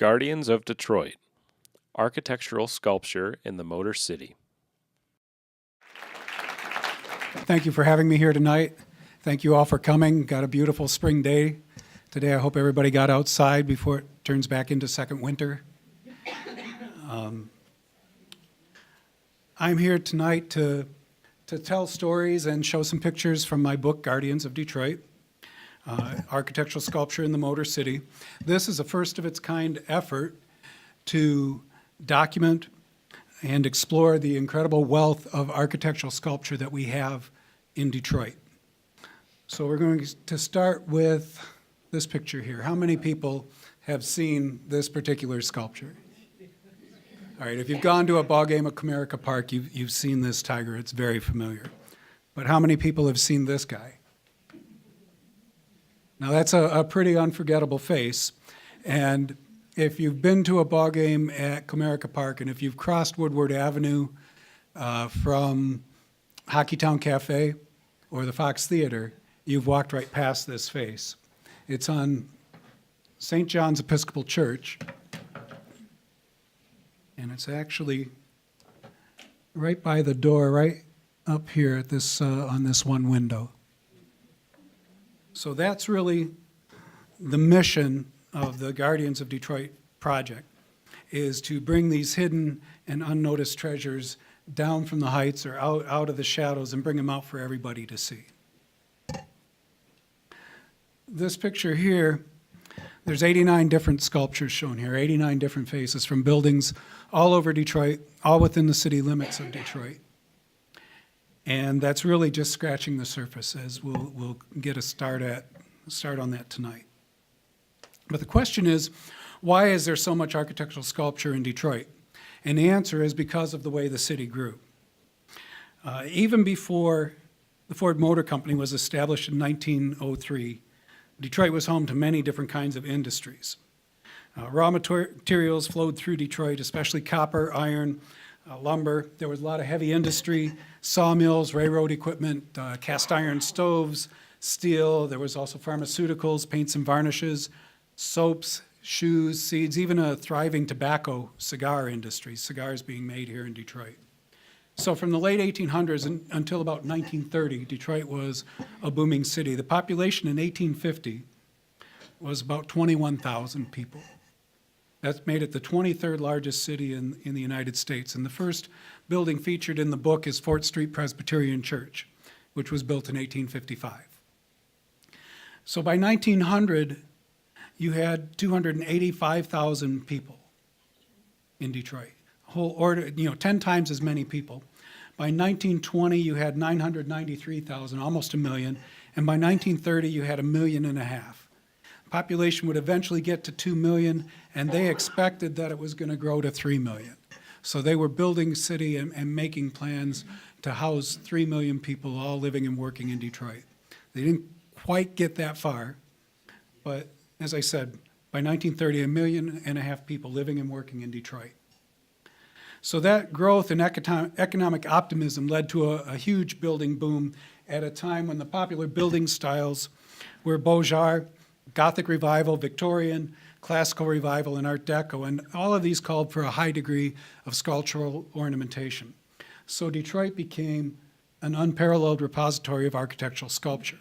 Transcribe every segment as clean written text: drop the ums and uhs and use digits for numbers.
Guardians of Detroit, Architectural Sculpture in the Motor City. Thank you for having me here tonight. Thank you all for coming. Got a beautiful spring day today. I hope everybody got outside before it turns back into second winter. I'm here tonight to tell stories and show some pictures from my book, Guardians of Detroit, Architectural Sculpture in the Motor City. This is a first-of-its-kind effort to document and explore the incredible wealth of architectural sculpture that we have in Detroit. So we're going to start with this picture here. How many people have seen this particular sculpture? All right, if you've gone to a ball game at Comerica Park, you've seen this tiger. It's very familiar. But how many people have seen this guy? Now that's a pretty unforgettable face. And if you've been to a ball game at Comerica Park, and if you've crossed Woodward Avenue from Hockeytown Cafe or the Fox Theater, you've walked right past this face. It's on St. John's Episcopal Church, and it's actually right by the door, right up here at this on this one window. So that's really the mission of the Guardians of Detroit project, is to bring these hidden and unnoticed treasures down from the heights or out of the shadows and bring them out for everybody to see. This picture here, there's 89 different sculptures shown here, 89 different faces from buildings all over Detroit, all within the city limits of Detroit. And that's really just scratching the surface, as we'll get a start on that tonight. But the question is, why is there so much architectural sculpture in Detroit? And the answer is because of the way the city grew. Even before the Ford Motor Company was established in 1903, Detroit was home to many different kinds of industries. Raw materials flowed through Detroit, especially copper, iron, lumber. There was a lot of heavy industry, sawmills, railroad equipment, cast iron stoves, steel. There was also pharmaceuticals, paints and varnishes, soaps, shoes, seeds, even a thriving tobacco cigar industry, cigars being made here in Detroit. So from the late 1800s until about 1930, Detroit was a booming city. The population in 1850 was about 21,000 people. That made it the 23rd largest city in the United States. And the first building featured in the book is Fort Street Presbyterian Church, which was built in 1855. So by 1900, you had 285,000 people in Detroit. Whole order, 10 times as many people. By 1920, you had 993,000, almost a million, and by 1930, you had 1.5 million. Population would eventually get to 2 million, and they expected that it was going to grow to 3 million. So they were building a city and making plans to house 3 million people all living and working in Detroit. They didn't quite get that far, but as I said, by 1930, 1.5 million people living and working in Detroit. So that growth and economic optimism led to a huge building boom at a time when the popular building styles were Beaux Arts, Gothic Revival, Victorian, Classical Revival, and Art Deco, and all of these called for a high degree of sculptural ornamentation. So Detroit became an unparalleled repository of architectural sculpture.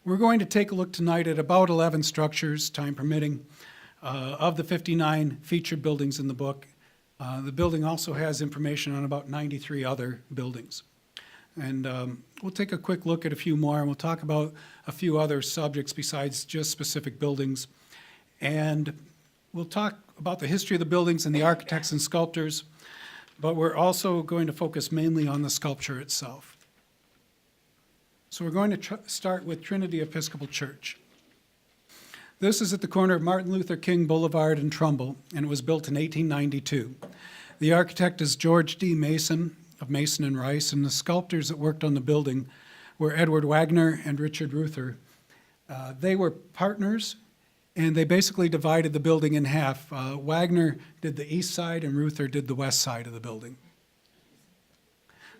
We're going to take a look tonight at about 11 structures, time permitting, of the 59 featured buildings in the book. The building also has information on about 93 other buildings. And we'll take a quick look at a few more, and we'll talk about a few other subjects besides just specific buildings. And we'll talk about the history of the buildings and the architects and sculptors, but we're also going to focus mainly on the sculpture itself. So we're going to start with Trinity Episcopal Church. This is at the corner of Martin Luther King Boulevard and Trumbull, and it was built in 1892. The architect is George D. Mason of Mason and Rice, and the sculptors that worked on the building were Edward Wagner and Richard Ruther. They were partners, and they basically divided the building in half. Wagner did the east side, and Ruther did the west side of the building.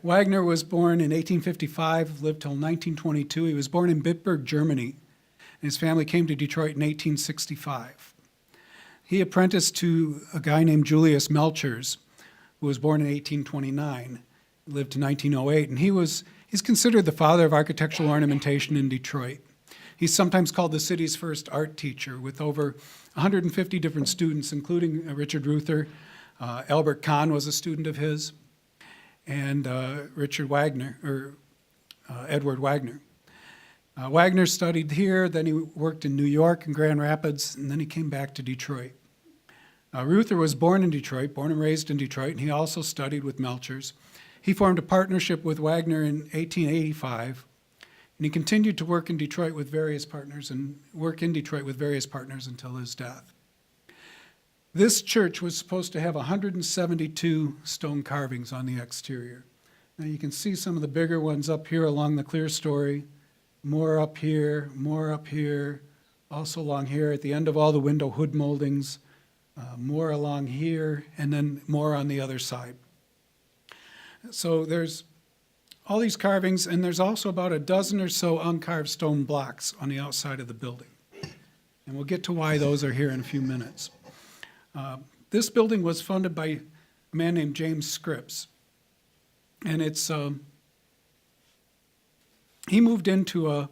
Wagner was born in 1855, lived till 1922. He was born in Bitburg, Germany, and his family came to Detroit in 1865. He apprenticed to a guy named Julius Melchers, who was born in 1829, lived to 1908, and he's considered the father of architectural ornamentation in Detroit. He's sometimes called the city's first art teacher, with over 150 different students, including Richard Ruther. Albert Kahn was a student of his, and Edward Wagner. Wagner studied here, then he worked in New York and Grand Rapids, and then he came back to Detroit. Ruther was born and raised in Detroit, and he also studied with Melchers. He formed a partnership with Wagner in 1885, and he continued to work in Detroit with various partners until his death. This church was supposed to have 172 stone carvings on the exterior. Now you can see some of the bigger ones up here along the clear story, more up here, also along here at the end of all the window hood moldings, more along here, and then more on the other side. So there's all these carvings, and there's also about a dozen or so uncarved stone blocks on the outside of the building. And we'll get to why those are here in a few minutes. This building was funded by a man named James Scripps. And he moved into a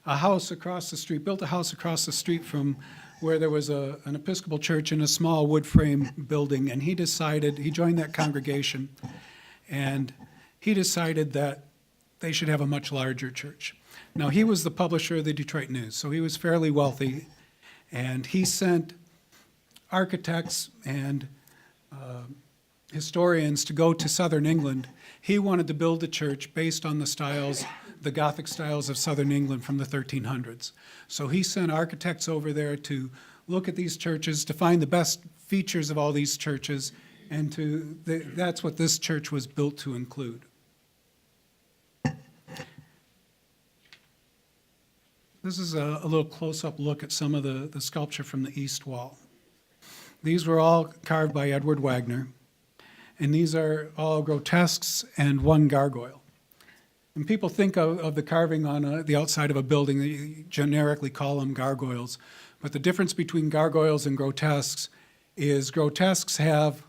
house across the street, built a house across the street from where there was an Episcopal church in a small wood frame building. And he joined that congregation, and he decided that they should have a much larger church. Now, he was the publisher of the Detroit News, so he was fairly wealthy, and he sent architects and historians to go to southern England. He wanted to build a church based on the Gothic styles of southern England from the 1300s. So he sent architects over there to look at these churches, to find the best features of all these churches, and that's what this church was built to include. This is a little close-up look at some of the sculpture from the east wall. These were all carved by Edward Wagner, and these are all grotesques and one gargoyle. And people think of the carving on the outside of a building, they generically call them gargoyles. But the difference between gargoyles and grotesques is grotesques have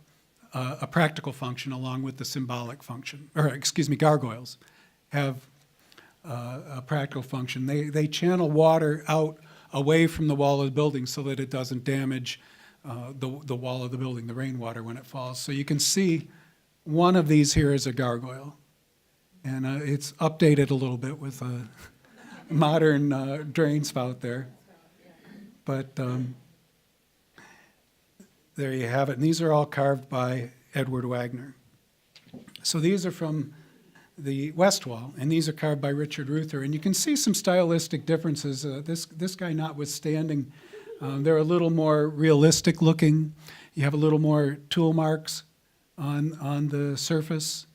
a practical function along with the symbolic function. Gargoyles have a practical function. They channel water out away from the wall of the building so that it doesn't damage the wall of the building, the rainwater, when it falls. So you can see one of these here is a gargoyle. And it's updated a little bit with a modern drain spout there. But there you have it. And these are all carved by Edward Wagner. So these are from the west wall, and these are carved by Richard Ruther. And you can see some stylistic differences. This guy notwithstanding, they're a little more realistic looking. You have a little more tool marks on the surface.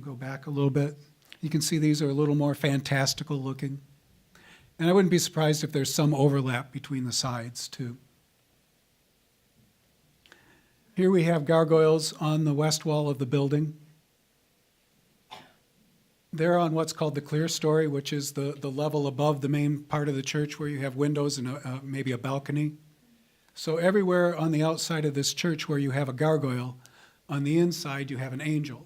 Go back a little bit. You can see these are a little more fantastical looking. And I wouldn't be surprised if there's some overlap between the sides too. Here we have gargoyles on the west wall of the building. They're on what's called the clear story, which is the level above the main part of the church where you have windows and maybe a balcony. So everywhere on the outside of this church where you have a gargoyle, on the inside you have an angel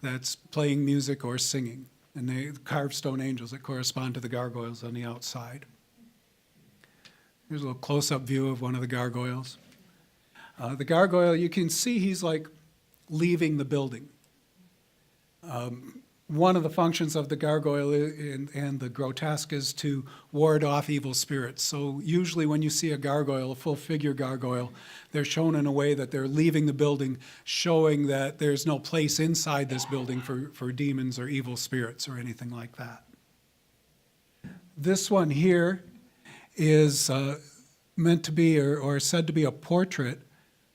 that's playing music or singing. And they carved stone angels that correspond to the gargoyles on the outside. Here's a little close-up view of one of the gargoyles. The gargoyle, you can see he's like leaving the building. One of the functions of the gargoyle and the grotesque is to ward off evil spirits. So usually when you see a gargoyle, a full figure gargoyle, they're shown in a way that they're leaving the building, showing that there's no place inside this building for demons or evil spirits or anything like that. This one here is meant to be or said to be a portrait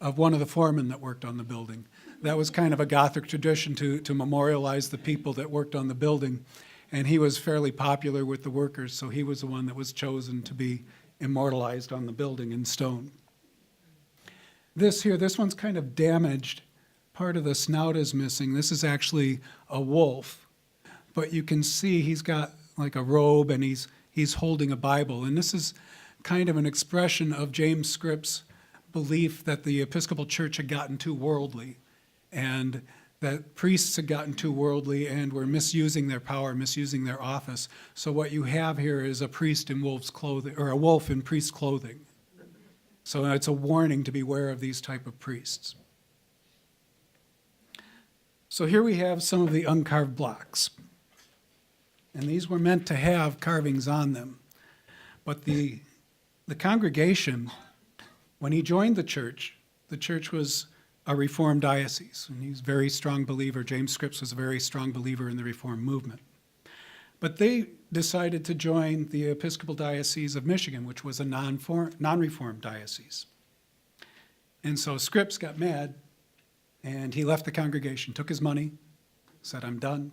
of one of the foremen that worked on the building. That was kind of a Gothic tradition to memorialize the people that worked on the building. And he was fairly popular with the workers, so he was the one that was chosen to be immortalized on the building in stone. This one's kind of damaged. Part of the snout is missing. This is actually a wolf, but you can see he's got like a robe and he's holding a Bible. And this is kind of an expression of James Scripps' belief that the Episcopal Church had gotten too worldly, and that priests had gotten too worldly and were misusing their power, misusing their office. So what you have here is a priest in wolf's clothing, or a wolf in priest's clothing. So it's a warning to beware of these type of priests. So here we have some of the uncarved blocks. And these were meant to have carvings on them. But the congregation, when he joined the church was a Reformed diocese. And he's a very strong believer. James Scripps was a very strong believer in the Reformed movement. But they decided to join the Episcopal Diocese of Michigan, which was a non-Reformed diocese. And so Scripps got mad, and he left the congregation, took his money, said, I'm done.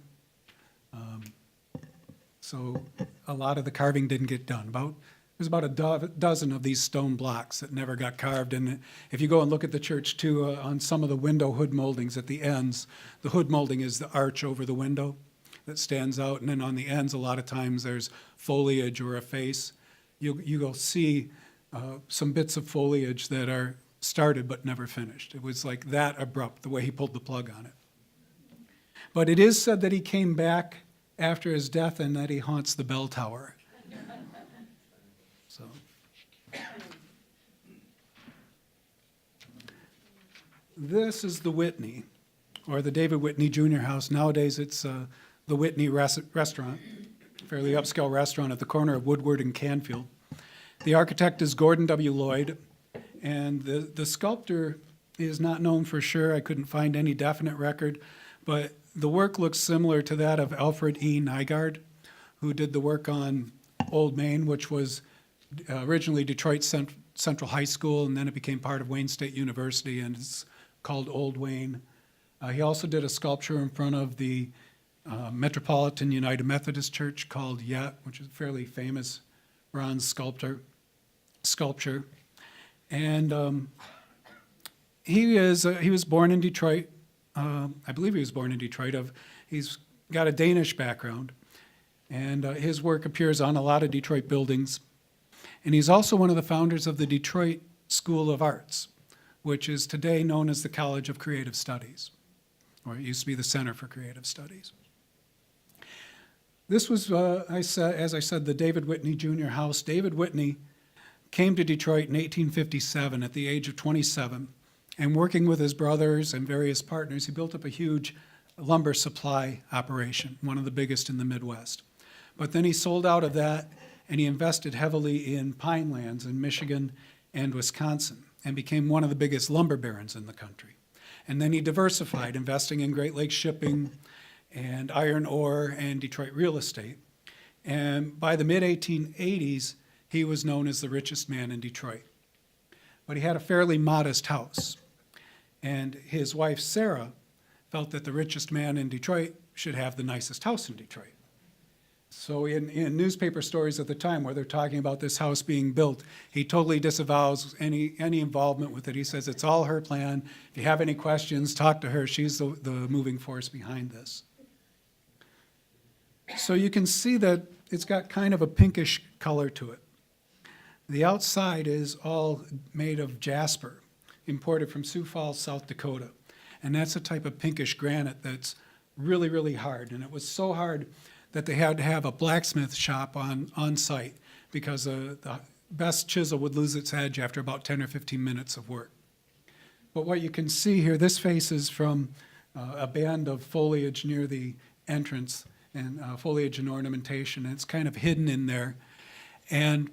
So a lot of the carving didn't get done. There's about a dozen of these stone blocks that never got carved. And if you go and look at the church too, on some of the window hood moldings at the ends, the hood molding is the arch over the window that stands out. And then on the ends, a lot of times there's foliage or a face. You'll see some bits of foliage that are started but never finished. It was like that abrupt, the way he pulled the plug on it. But it is said that he came back after his death and that he haunts the bell tower. So, this is the Whitney, or the David Whitney Jr. House. Nowadays it's the Whitney Restaurant, fairly upscale restaurant at the corner of Woodward and Canfield. The architect is Gordon W. Lloyd, and the sculptor is not known for sure. I couldn't find any definite record, but the work looks similar to that of Alfred E. Nygaard, who did the work on Old Main, which was originally Detroit Central High School, and then it became part of Wayne State University, and it's called Old Wayne. He also did a sculpture in front of the Metropolitan United Methodist Church called Yet, which is a fairly famous bronze sculpture. And he was born in Detroit. I believe he was born in Detroit. He's got a Danish background, and his work appears on a lot of Detroit buildings. And he's also one of the founders of the Detroit School of Arts, which is today known as the College of Creative Studies, or it used to be the Center for Creative Studies. This was, as I said, the David Whitney Jr. House. David Whitney came to Detroit in 1857 at the age of 27, and working with his brothers and various partners, he built up a huge lumber supply operation, one of the biggest in the Midwest. But then he sold out of that, and he invested heavily in pine lands in Michigan and Wisconsin, and became one of the biggest lumber barons in the country. And then he diversified, investing in Great Lakes shipping and iron ore and Detroit real estate. And by the mid-1880s, he was known as the richest man in Detroit. But he had a fairly modest house. And his wife, Sarah, felt that the richest man in Detroit should have the nicest house in Detroit. So in newspaper stories at the time where they're talking about this house being built, he totally disavows any involvement with it. He says it's all her plan. If you have any questions, talk to her. She's the moving force behind this. So you can see that it's got kind of a pinkish color to it. The outside is all made of jasper, imported from Sioux Falls, South Dakota. And that's a type of pinkish granite that's really, really hard. And it was so hard that they had to have a blacksmith shop on site, because the best chisel would lose its edge after about 10 or 15 minutes of work. But what you can see here, this face is from a band of foliage near the entrance, and foliage and ornamentation, and it's kind of hidden in there. And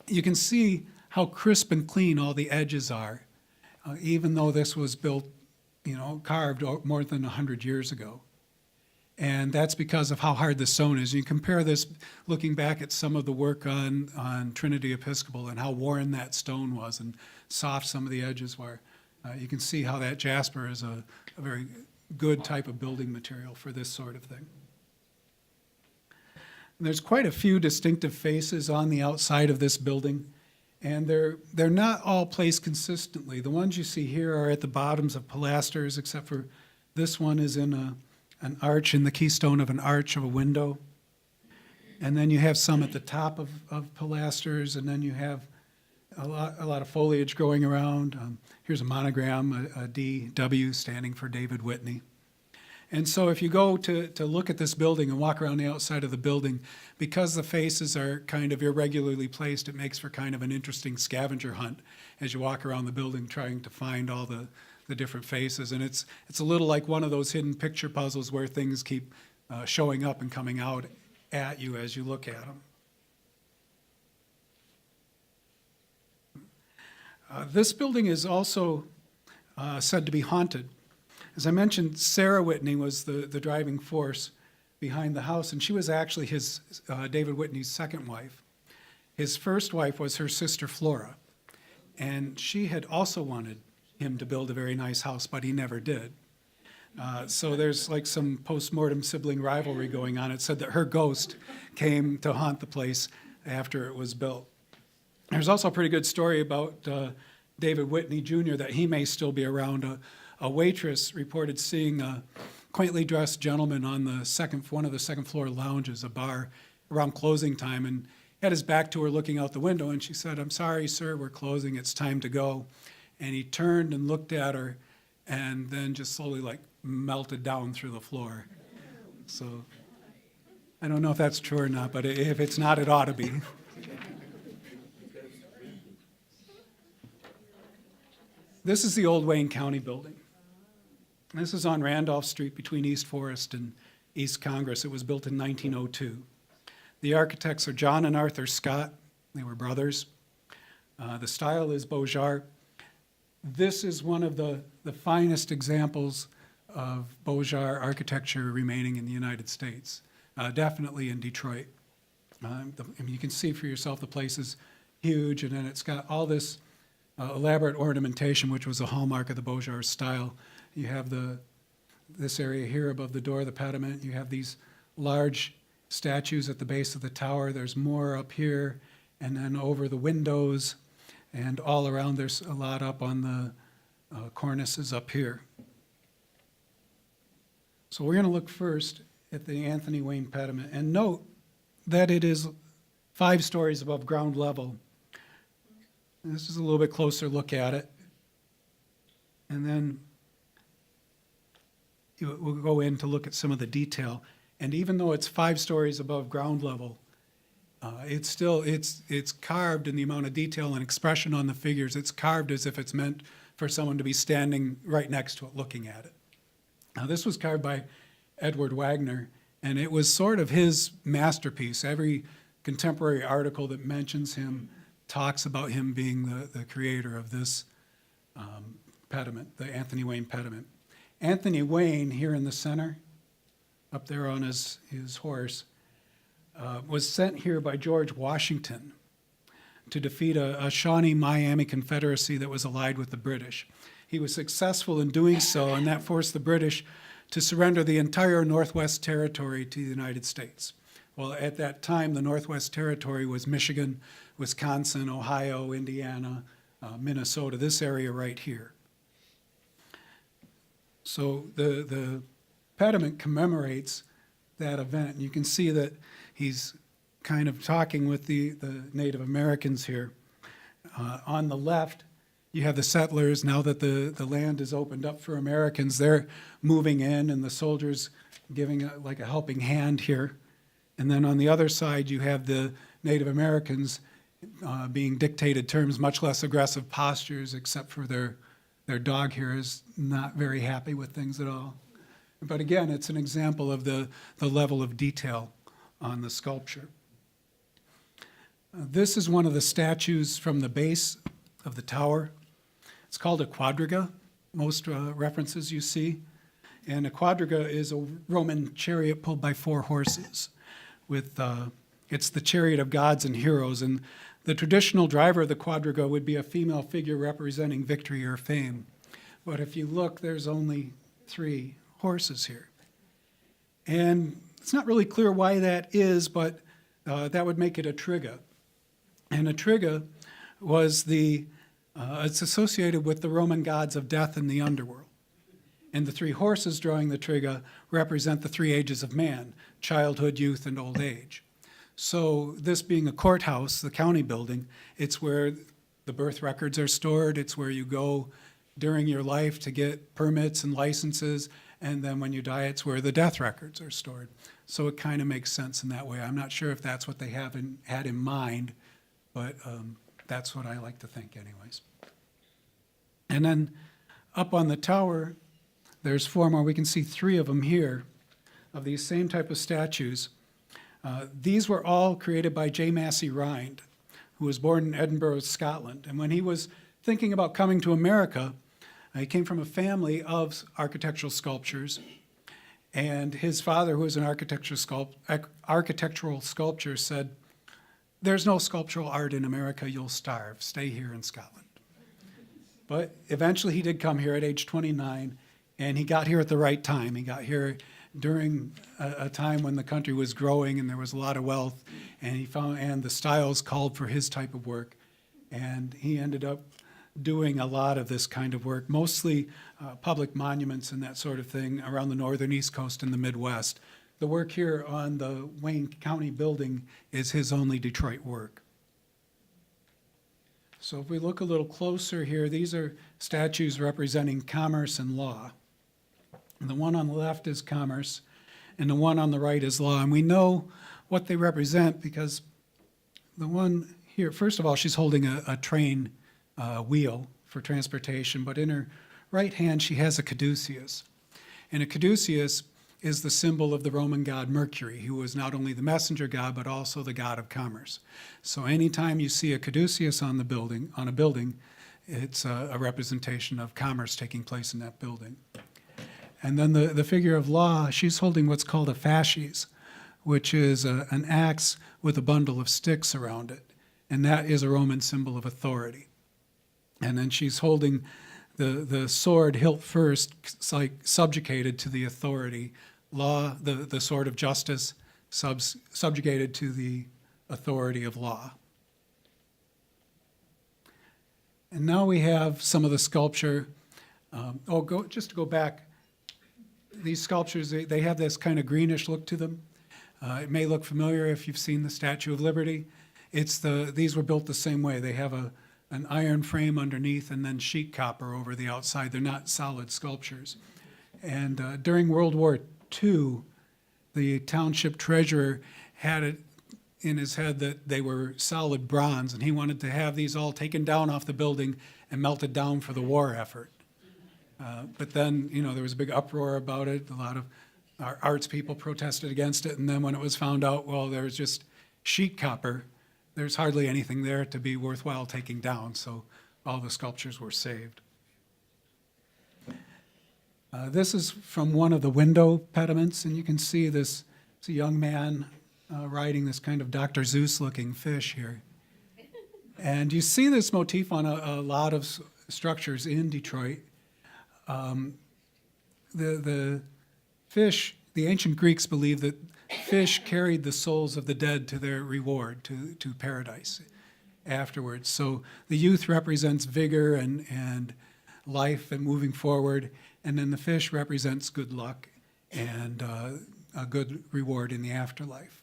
you can see how crisp and clean all the edges are, even though this was built, carved more than 100 years ago. And that's because of how hard the stone is. You compare this, looking back at some of the work on Trinity Episcopal and how worn that stone was and soft some of the edges were. You can see how that jasper is a very good type of building material for this sort of thing. There's quite a few distinctive faces on the outside of this building, and they're not all placed consistently. The ones you see here are at the bottoms of pilasters, except for this one is in an arch, in the keystone of an arch of a window. And then you have some at the top of pilasters, and then you have a lot of foliage growing around. Here's a monogram, a DW standing for David Whitney. And so if you go to look at this building and walk around the outside of the building, because the faces are kind of irregularly placed, it makes for kind of an interesting scavenger hunt as you walk around the building trying to find all the different faces. And it's a little like one of those hidden picture puzzles where things keep showing up and coming out at you as you look at them. This building is also said to be haunted. As I mentioned, Sarah Whitney was the driving force behind the house, and she was actually his David Whitney's second wife. His first wife was her sister Flora, and she had also wanted him to build a very nice house, but he never did. So there's like some post-mortem sibling rivalry going on. It said that her ghost came to haunt the place after it was built. There's also a pretty good story about David Whitney Jr. that he may still be around. A waitress reported seeing a quaintly dressed gentleman on one of the second floor lounges, a bar, around closing time, and had his back to her looking out the window, and she said, "I'm sorry, sir, we're closing, it's time to go." And he turned and looked at her and then just slowly like melted down through the floor. So I don't know if that's true or not, but if it's not, it ought to be. This is the old Wayne County building. This is on Randolph Street between East Forest and East Congress. It was built in 1902. The architects are John and Arthur Scott. They were brothers. The style is Beaux Arts. This is one of the finest examples of Beaux Arts architecture remaining in the United States, definitely in Detroit. You can see for yourself the place is huge, and then it's got all this elaborate ornamentation, which was a hallmark of the Beaux Arts style. You have this area here above the door, the pediment. You have these large statues at the base of the tower. There's more up here, and then over the windows, and all around there's a lot up on the cornices up here. So we're going to look first at the Anthony Wayne pediment, and note that it is 5 stories above ground level. And this is a little bit closer look at it. And then we'll go in to look at some of the detail. And even though it's 5 stories above ground level, it's carved in the amount of detail and expression on the figures. It's carved as if it's meant for someone to be standing right next to it looking at it. Now, this was carved by Edward Wagner, and it was sort of his masterpiece. Every contemporary article that mentions him talks about him being the creator of this pediment, the Anthony Wayne pediment. Anthony Wayne, here in the center, up there on his horse, was sent here by George Washington to defeat a Shawnee-Miami Confederacy that was allied with the British. He was successful in doing so, and that forced the British to surrender the entire Northwest Territory to the United States. Well, at that time, the Northwest Territory was Michigan, Wisconsin, Ohio, Indiana, Minnesota, this area right here. So the pediment commemorates that event. And you can see that he's kind of talking with the Native Americans here. On the left, you have the settlers. Now that the land is opened up for Americans, they're moving in, and the soldiers giving a helping hand here. And then on the other side, you have the Native Americans being dictated terms, much less aggressive postures, except for their dog here is not very happy with things at all. But again, it's an example of the level of detail on the sculpture. This is one of the statues from the base of the tower. It's called a quadriga, most references you see. And a quadriga is a Roman chariot pulled by 4 horses. It's the chariot of gods and heroes, and the traditional driver of the quadriga would be a female figure representing victory or fame. But if you look, there's only 3 horses here. And it's not really clear why that is, but that would make it a triga. And a triga was it's associated with the Roman gods of death and the underworld. And the 3 horses drawing the triga represent the 3 ages of man: childhood, youth, and old age. So this being a courthouse, the county building, it's where the birth records are stored. It's where you go during your life to get permits and licenses, and then when you die, it's where the death records are stored. So it kind of makes sense in that way. I'm not sure if that's what they had in mind, but that's what I like to think anyways. And then up on the tower, there's 4 more. We can see 3 of them here, of these same type of statues. These were all created by J. Massey Rhind, who was born in Edinburgh, Scotland. And when he was thinking about coming to America, he came from a family of architectural sculptures. And his father, who was an architectural sculptor, said, "There's no sculptural art in America, you'll starve. Stay here in Scotland." But eventually he did come here at age 29, and he got here at the right time. He got here during a time when the country was growing and there was a lot of wealth, and the styles called for his type of work. And he ended up doing a lot of this kind of work, mostly public monuments and that sort of thing around the northern East Coast and the Midwest. The work here on the Wayne County building is his only Detroit work. So if we look a little closer here, these are statues representing commerce and law. And the one on the left is commerce, and the one on the right is law. And we know what they represent because the one here, first of all, she's holding a train wheel for transportation, but in her right hand she has a caduceus. And a caduceus is the symbol of the Roman god Mercury, who was not only the messenger god, but also the god of commerce. So anytime you see a caduceus on a building, it's a representation of commerce taking place in that building. And then the figure of law, she's holding what's called a fasces, which is an axe with a bundle of sticks around it. And that is a Roman symbol of authority. And then she's holding the sword hilt first, like subjugated to the authority. Law, the sword of justice, subjugated to the authority of law. And now we have some of the sculpture. Just to go back, these sculptures, they have this kind of greenish look to them. It may look familiar if you've seen the Statue of Liberty. These were built the same way. They have an iron frame underneath and then sheet copper over the outside. They're not solid sculptures. And during World War II, the township treasurer had it in his head that they were solid bronze, and he wanted to have these all taken down off the building and melted down for the war effort. But then, there was a big uproar about it. A lot of our arts people protested against it, and then when it was found out, well, there was just sheet copper, there's hardly anything there to be worthwhile taking down, so all the sculptures were saved. This is from one of the window pediments, and you can see it's a young man riding this kind of Dr. Seuss-looking fish here. And you see this motif on a lot of structures in Detroit. The fish, the ancient Greeks believed that fish carried the souls of the dead to their reward, to paradise afterwards. So the youth represents vigor and life and moving forward, and then the fish represents good luck and a good reward in the afterlife.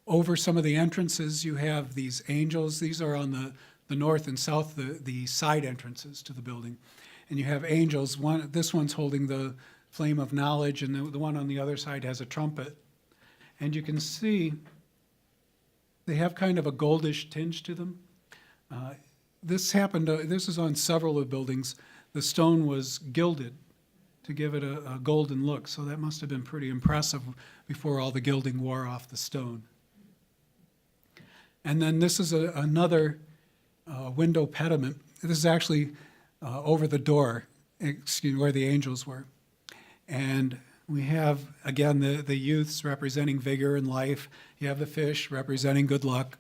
Over some of the entrances, you have these angels. These are on the north and south, the side entrances to the building. And you have angels. This one's holding the flame of knowledge, and the one on the other side has a trumpet. And you can see they have kind of a goldish tinge to them. This is on several of the buildings. The stone was gilded to give it a golden look, so that must have been pretty impressive before all the gilding wore off the stone. And then this is another window pediment. This is actually over the door, where the angels were. And we have, again, the youths representing vigor and life. You have the fish representing good luck.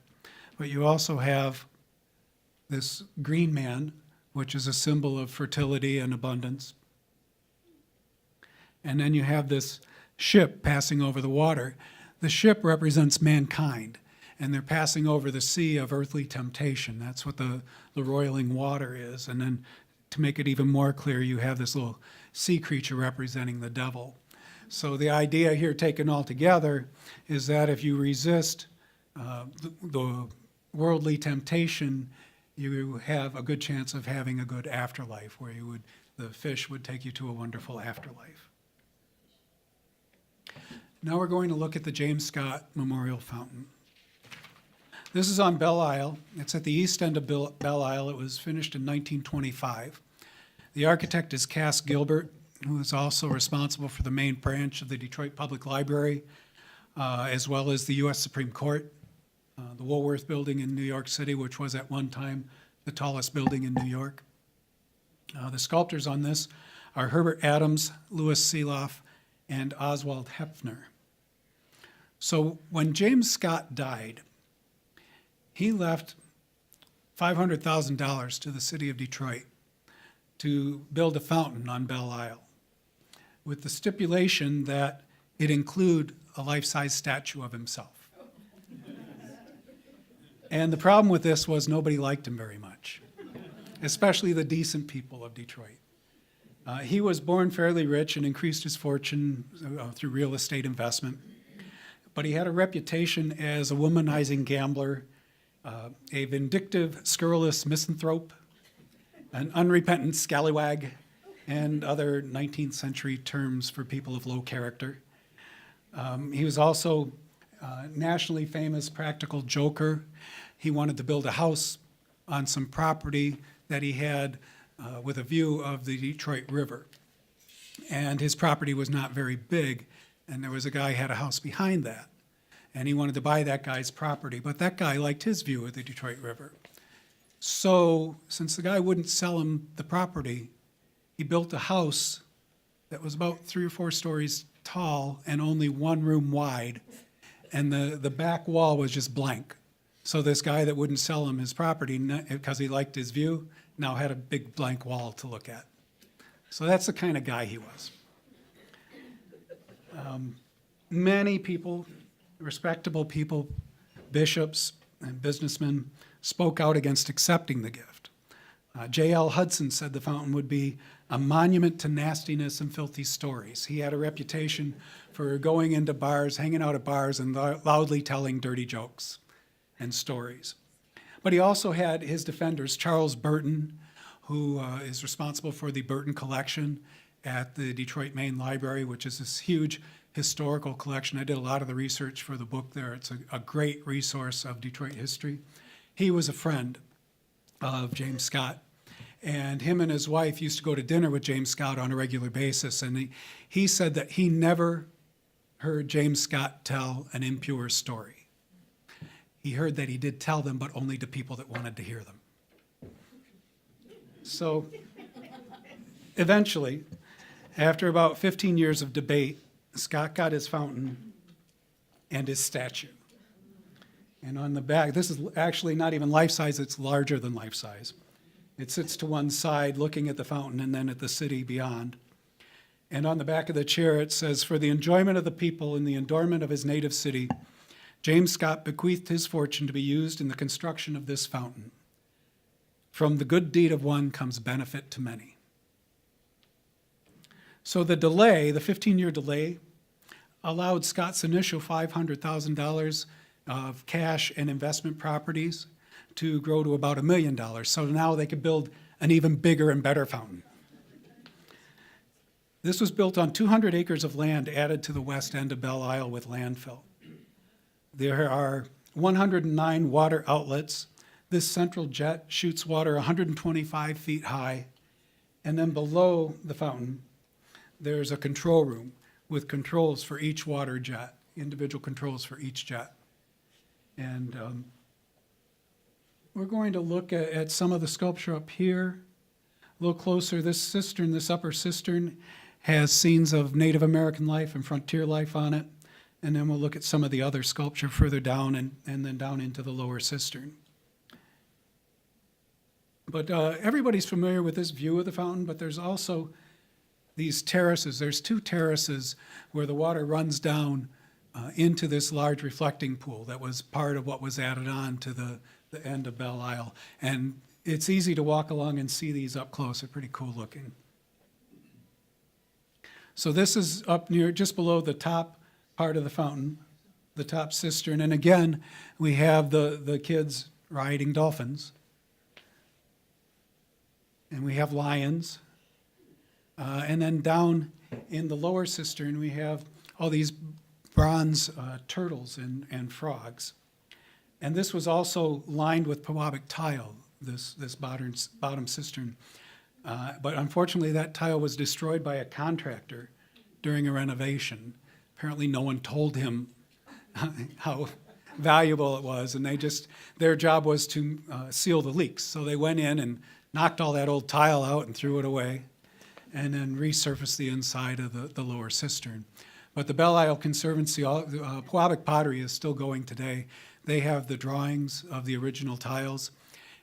But you also have this green man, which is a symbol of fertility and abundance. And then you have this ship passing over the water. The ship represents mankind, and they're passing over the sea of earthly temptation. That's what the roiling water is. And then to make it even more clear, you have this little sea creature representing the devil. So the idea here, taken all together, is that if you resist the worldly temptation you have a good chance of having a good afterlife, where the fish would take you to a wonderful afterlife. Now we're going to look at the James Scott Memorial Fountain. This is on Belle Isle. It's at the east end of Belle Isle. It was finished in 1925. The architect is Cass Gilbert, who is also responsible for the main branch of the Detroit Public Library, as well as the U.S. Supreme Court, the Woolworth Building in New York City, which was at one time the tallest building in New York. The sculptors on this are Herbert Adams, Louis Seeloff, and Oswald Hepfner. So when James Scott died, he left $500,000 to the city of Detroit to build a fountain on Belle Isle, with the stipulation that it include a life-size statue of himself. And the problem with this was nobody liked him very much, especially the decent people of Detroit. He was born fairly rich and increased his fortune through real estate investment, but he had a reputation as a womanizing gambler, a vindictive, scurrilous misanthrope, an unrepentant scallywag, and other 19th century terms for people of low character. He was also a nationally famous practical joker. He wanted to build a house on some property that he had with a view of the Detroit River. And his property was not very big, and there was a guy who had a house behind that. And he wanted to buy that guy's property, but that guy liked his view of the Detroit River. So since the guy wouldn't sell him the property, he built a house that was about 3 or 4 stories tall and only 1 room wide, and the back wall was just blank. So this guy that wouldn't sell him his property because he liked his view now had a big blank wall to look at. So that's the kind of guy he was. Many people, respectable people, bishops and businessmen, spoke out against accepting the gift. J.L. Hudson said the fountain would be a monument to nastiness and filthy stories. He had a reputation for going into bars, hanging out at bars, and loudly telling dirty jokes and stories. But he also had his defenders, Charles Burton, who is responsible for the Burton collection at the Detroit Main Library, which is this huge historical collection. I did a lot of the research for the book there. It's a great resource of Detroit history. He was a friend of James Scott, and him and his wife used to go to dinner with James Scott on a regular basis, and he said that he never heard James Scott tell an impure story. He heard that he did tell them, but only to people that wanted to hear them. So eventually, after about 15 years of debate, Scott got his fountain and his statue. And on the back, this is actually not even life-size, it's larger than life-size. It sits to one side looking at the fountain and then at the city beyond. And on the back of the chair it says, "For the enjoyment of the people and the adornment of his native city, James Scott bequeathed his fortune to be used in the construction of this fountain. From the good deed of one comes benefit to many." So the delay, the 15-year delay, allowed Scott's initial $500,000 of cash and investment properties to grow to about $1 million. So now they could build an even bigger and better fountain. This was built on 200 acres of land added to the west end of Belle Isle with landfill. There are 109 water outlets. This central jet shoots water 125 feet high. And then below the fountain, there's a control room with controls for each water jet, individual controls for each jet. And we're going to look at some of the sculpture up here. A little closer, this cistern, this upper cistern, has scenes of Native American life and frontier life on it. And then we'll look at some of the other sculpture further down and then down into the lower cistern. But everybody's familiar with this view of the fountain, but there's also these terraces. There's 2 terraces where the water runs down into this large reflecting pool that was part of what was added on to the end of Belle Isle. And it's easy to walk along and see these up close. They're pretty cool looking. So this is up near, just below the top part of the fountain, the top cistern. And again, we have the kids riding dolphins. and we have lions. And then down in the lower cistern, we have all these bronze turtles and frogs. And this was also lined with Pewabic tile, this bottom cistern. But unfortunately, that tile was destroyed by a contractor during a renovation. Apparently, no one told him how valuable it was, and their job was to seal the leaks. So they went in and knocked all that old tile out and threw it away, and then resurfaced the inside of the lower cistern. But the Belle Isle Conservancy, Pewabic pottery is still going today. They have the drawings of the original tiles,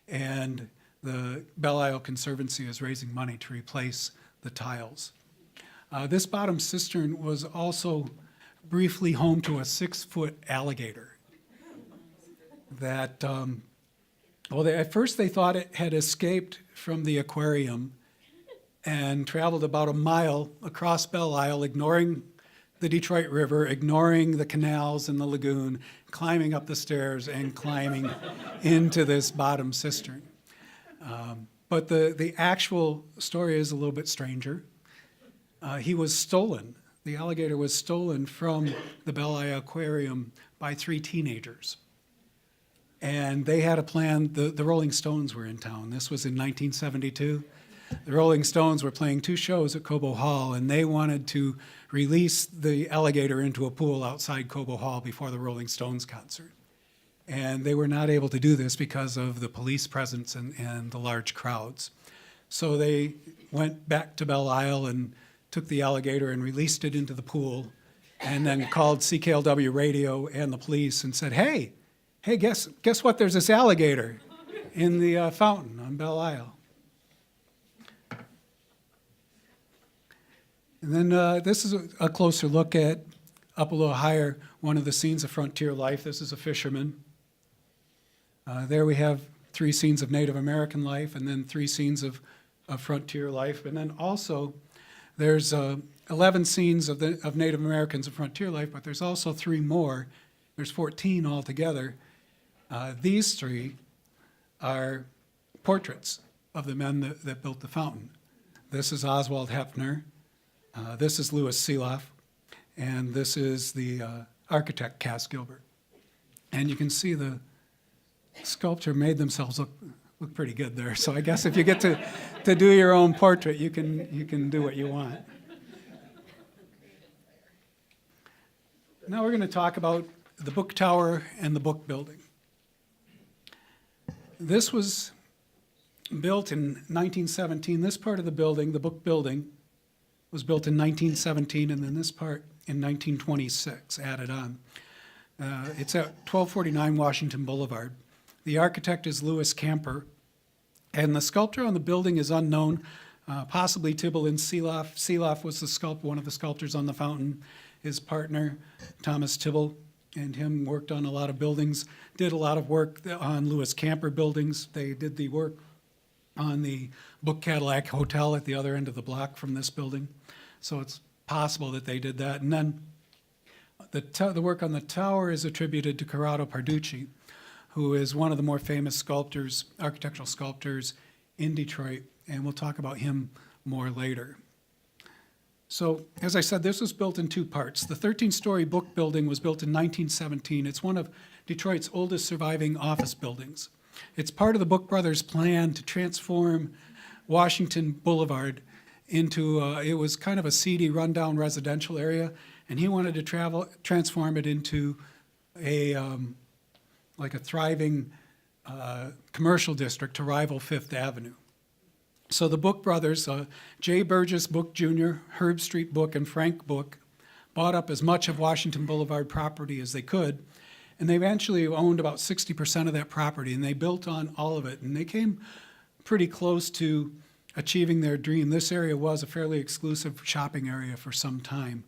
and the Belle Isle Conservancy is raising money to replace the tiles. This bottom cistern was also briefly home to a 6-foot alligator that, at first they thought it had escaped from the aquarium and traveled about a mile across Belle Isle, ignoring the Detroit River, ignoring the canals and the lagoon, climbing up the stairs and climbing into this bottom cistern. But the actual story is a little bit stranger. He was stolen. The alligator was stolen from the Belle Isle Aquarium by 3 teenagers. And they had a plan. The Rolling Stones were in town. This was in 1972. The Rolling Stones were playing 2 shows at Cobo Hall, and they wanted to release the alligator into a pool outside Cobo Hall before the Rolling Stones concert. And they were not able to do this because of the police presence and the large crowds. So they went back to Belle Isle and took the alligator and released it into the pool, and then called CKLW radio and the police and said, hey, guess what? There's this alligator in the fountain on Belle Isle. And then this is a closer look at, up a little higher, one of the scenes of frontier life. This is a fisherman. There we have 3 scenes of Native American life, and then 3 scenes of frontier life. And then also, there's 11 scenes of Native Americans of frontier life, but there's also 3 more. There's 14 altogether. These 3 are portraits of the men that built the fountain. This is Oswald Hefner. This is Louis Seeloff. And this is the architect, Cass Gilbert. And you can see the sculpture made themselves look pretty good there. So I guess if you get to do your own portrait, you can do what you want. Now we're going to talk about the book tower and the book building. This was built in 1917. This part of the building, the book building, was built in 1917, and then this part in 1926, added on. It's at 1249 Washington Boulevard. The architect is Louis Camper, and the sculptor on the building is unknown, possibly Tibble and Seeloff. Seeloff was one of the sculptors on the fountain. His partner, Thomas Tibble, and him worked on a lot of buildings, did a lot of work on Louis Camper buildings. They did the work on the Book Cadillac Hotel at the other end of the block from this building. So it's possible that they did that. And then the work on the tower is attributed to Corrado Parducci, who is one of the more famous sculptors, architectural sculptors in Detroit, and we'll talk about him more later. So, as I said, this was built in 2 parts. The 13-story book building was built in 1917. It's one of Detroit's oldest surviving office buildings. It's part of the Book Brothers' plan to transform Washington Boulevard into, it was kind of a seedy, rundown residential area, and he wanted to transform it into like a thriving commercial district to rival Fifth Avenue. So the Book Brothers, J. Burgess Book Jr., Herb Street Book, and Frank Book, bought up as much of Washington Boulevard property as they could, and they eventually owned about 60% of that property, and they built on all of it, and they came pretty close to achieving their dream. This area was a fairly exclusive shopping area for some time,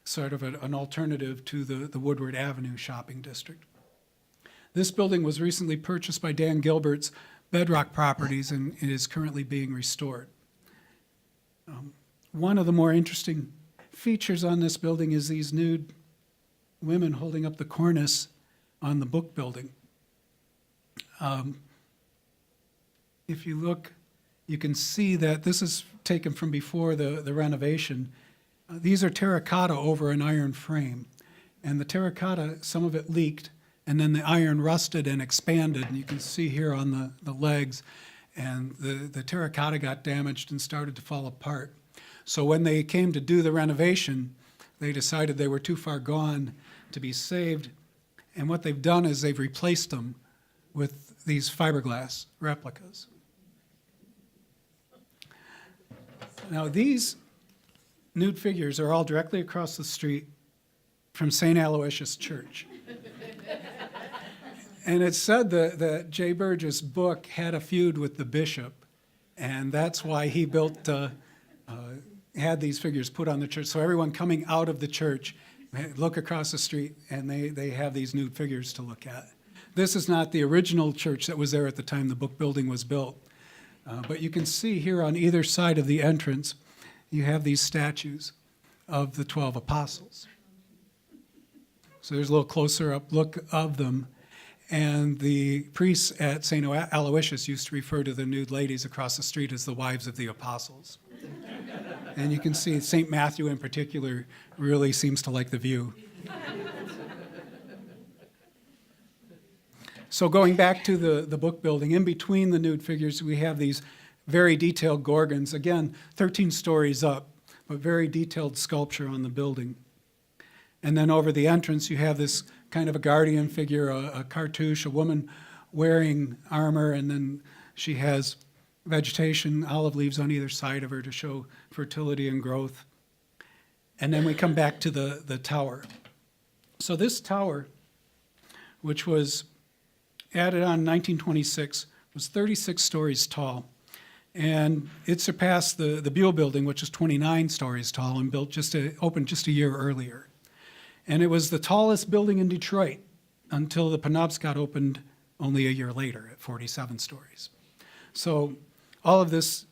sort of an alternative to the Woodward Avenue shopping district. This building was recently purchased by Dan Gilbert's Bedrock Properties and it is currently being restored. One of the more interesting features on this building is these nude women holding up the cornice on the book building. If you look you can see that this is taken from before the renovation. These are terracotta over an iron frame. And the terracotta, some of it leaked, and then the iron rusted and expanded. And you can see here on the legs, and the terracotta got damaged and started to fall apart. So when they came to do the renovation, they decided they were too far gone to be saved. And what they've done is they've replaced them with these fiberglass replicas. Now these nude figures are all directly across the street from St. Aloysius Church. And it's said that J. Burgess' book had a feud with the bishop, and that's why he had these figures put on the church. So everyone coming out of the church, look across the street, and they have these nude figures to look at. This is not the original church that was there at the time the book building was built. But you can see here on either side of the entrance, you have these statues of the 12 apostles. So there's a little closer up look of them. And the priests at St. Aloysius used to refer to the nude ladies across the street as the wives of the apostles. And you can see St. Matthew in particular really seems to like the view. So going back to the book building, in between the nude figures, we have these very detailed gorgons. Again, 13 stories up, but very detailed sculpture on the building. And then over the entrance, you have this kind of a guardian figure, a cartouche, a woman wearing armor, and then she has vegetation, olive leaves on either side of her to show fertility and growth. And then we come back to the tower. So this tower, which was added on in 1926, was 36 stories tall. And it surpassed the Buell building, which is 29 stories tall and opened just a year earlier. And it was the tallest building in Detroit until the Penobscot opened only a year later at 47 stories. So all of this,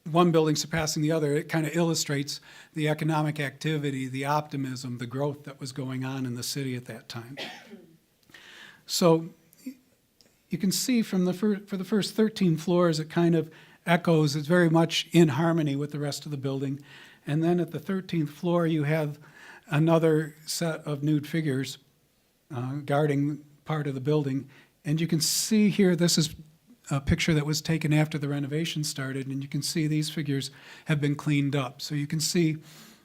one building surpassing the other, it kind of illustrates the economic activity, the optimism, the growth that was going on in the city at that time. So you can see from for the first 13 floors, it kind of echoes, it's very much in harmony with the rest of the building. And then at the 13th floor, you have another set of nude figures guarding part of the building. And you can see here, this is a picture that was taken after the renovation started, and you can see these figures have been cleaned up. So you can see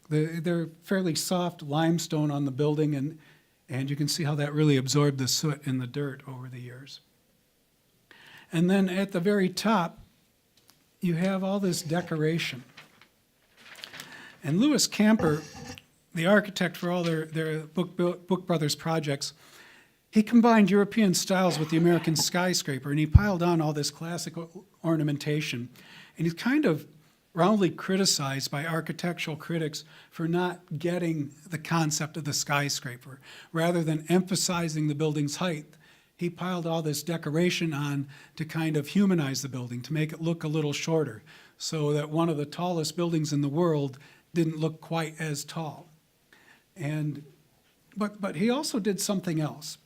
they're fairly soft limestone on the building, and you can see how that really absorbed the soot and the dirt over the years. And then at the very top, you have all this decoration. And Louis Camper, the architect for all their Book Brothers projects, he combined European styles with the American skyscraper, and he piled on all this classic ornamentation. And he's kind of roundly criticized by architectural critics for not getting the concept of the skyscraper. Rather than emphasizing the building's height, he piled all this decoration on to kind of humanize the building, to make it look a little shorter, so that one of the tallest buildings in the world didn't look quite as tall. But he also did something else.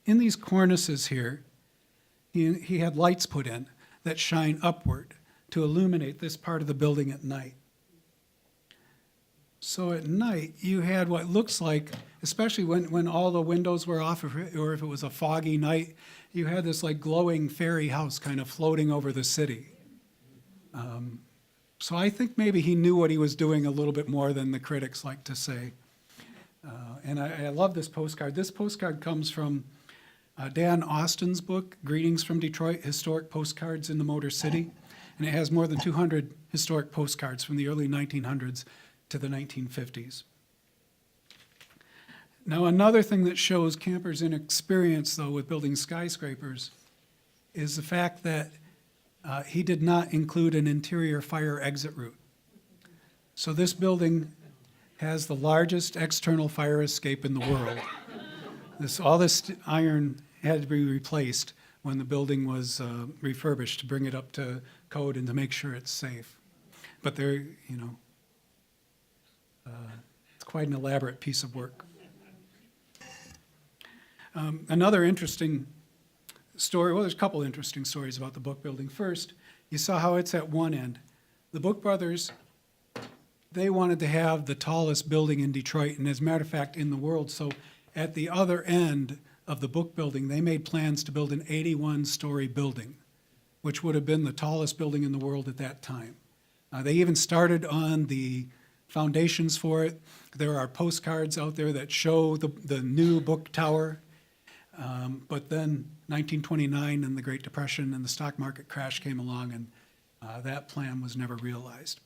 In these cornices here, he had lights put in that shine upward to illuminate this part of the building at night. So at night, you had what looks like, especially when all the windows were off, or if it was a foggy night, you had this like glowing fairy house kind of floating over the city. So I think maybe he knew what he was doing a little bit more than the critics like to say. And I love this postcard. This postcard comes from Dan Austin's book, Greetings from Detroit, Historic Postcards in the Motor City. And it has more than 200 historic postcards from the early 1900s to the 1950s. Now, another thing that shows Camper's inexperience, though, with building skyscrapers is the fact that he did not include an interior fire exit route. So this building has the largest external fire escape in the world. All this iron had to be replaced when the building was refurbished to bring it up to code and to make sure it's safe. But it's quite an elaborate piece of work. Another interesting story, well, there's a couple interesting stories about the book building. First, you saw how it's at one end. The Book Brothers, they wanted to have the tallest building in Detroit, and as a matter of fact, in the world. So at the other end of the book building, they made plans to build an 81-story building, which would have been the tallest building in the world at that time. They even started on the foundations for it. There are postcards out there that show the new book tower. But then 1929 and the Great Depression and the stock market crash came along, and that plan was never realized.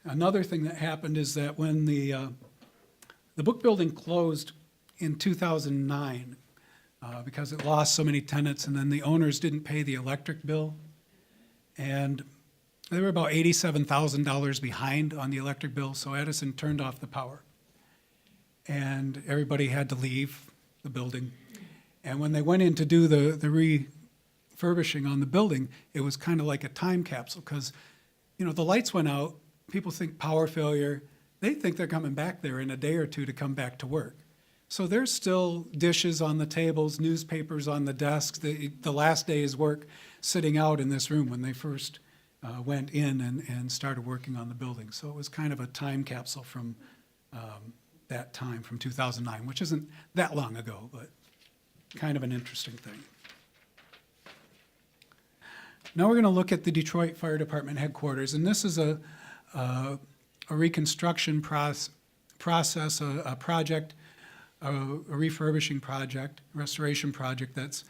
Another thing that happened is that when the book building closed in 2009, because it lost so many tenants, and then the owners didn't pay the electric bill, and they were about $87,000 behind on the electric bill, so Edison turned off the power. And everybody had to leave the building. And when they went in to do the refurbishing on the building, it was kind of like a time capsule, because, the lights went out, people think power failure, they think they're coming back there in a day or two to come back to work. So there's still dishes on the tables, newspapers on the desks, the last day's work sitting out in this room when they first went in and started working on the building. So it was kind of a time capsule from that time, from 2009, which isn't that long ago, but kind of an interesting thing. Now we're going to look at the Detroit Fire Department headquarters, and this is a reconstruction process, a project, a refurbishing project, restoration project that's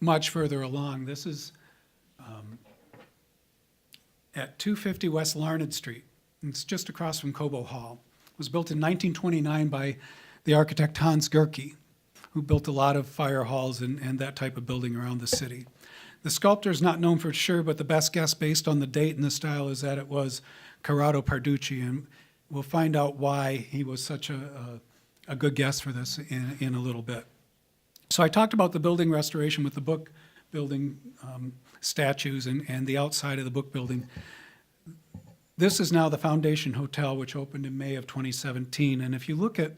much further along. This is at 250 West Larned Street. It's just across from Cobo Hall. It was built in 1929 by the architect Hans Gerke, who built a lot of fire halls and that type of building around the city. The sculptor is not known for sure, but the best guess based on the date and the style is that it was Corrado Parducci, and we'll find out why he was such a good guess for this in a little bit. So I talked about the building restoration with the book building statues and the outside of the book building. This is now the Foundation Hotel, which opened in May of 2017. And if you look at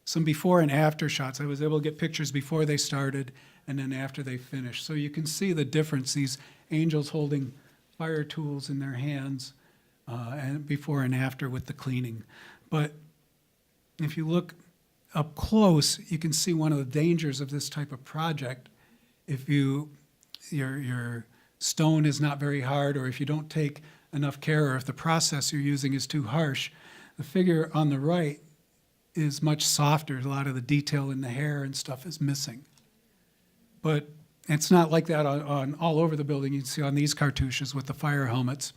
some before and after shots, I was able to get pictures before they started and then after they finished. So you can see the difference, these angels holding fire tools in their hands, and before and after with the cleaning. But if you look up close, you can see one of the dangers of this type of project. If your stone is not very hard, or if you don't take enough care, or if the process you're using is too harsh, the figure on the right is much softer. A lot of the detail in the hair and stuff is missing. But it's not like that on all over the building. You can see on these cartouches with the fire helmets,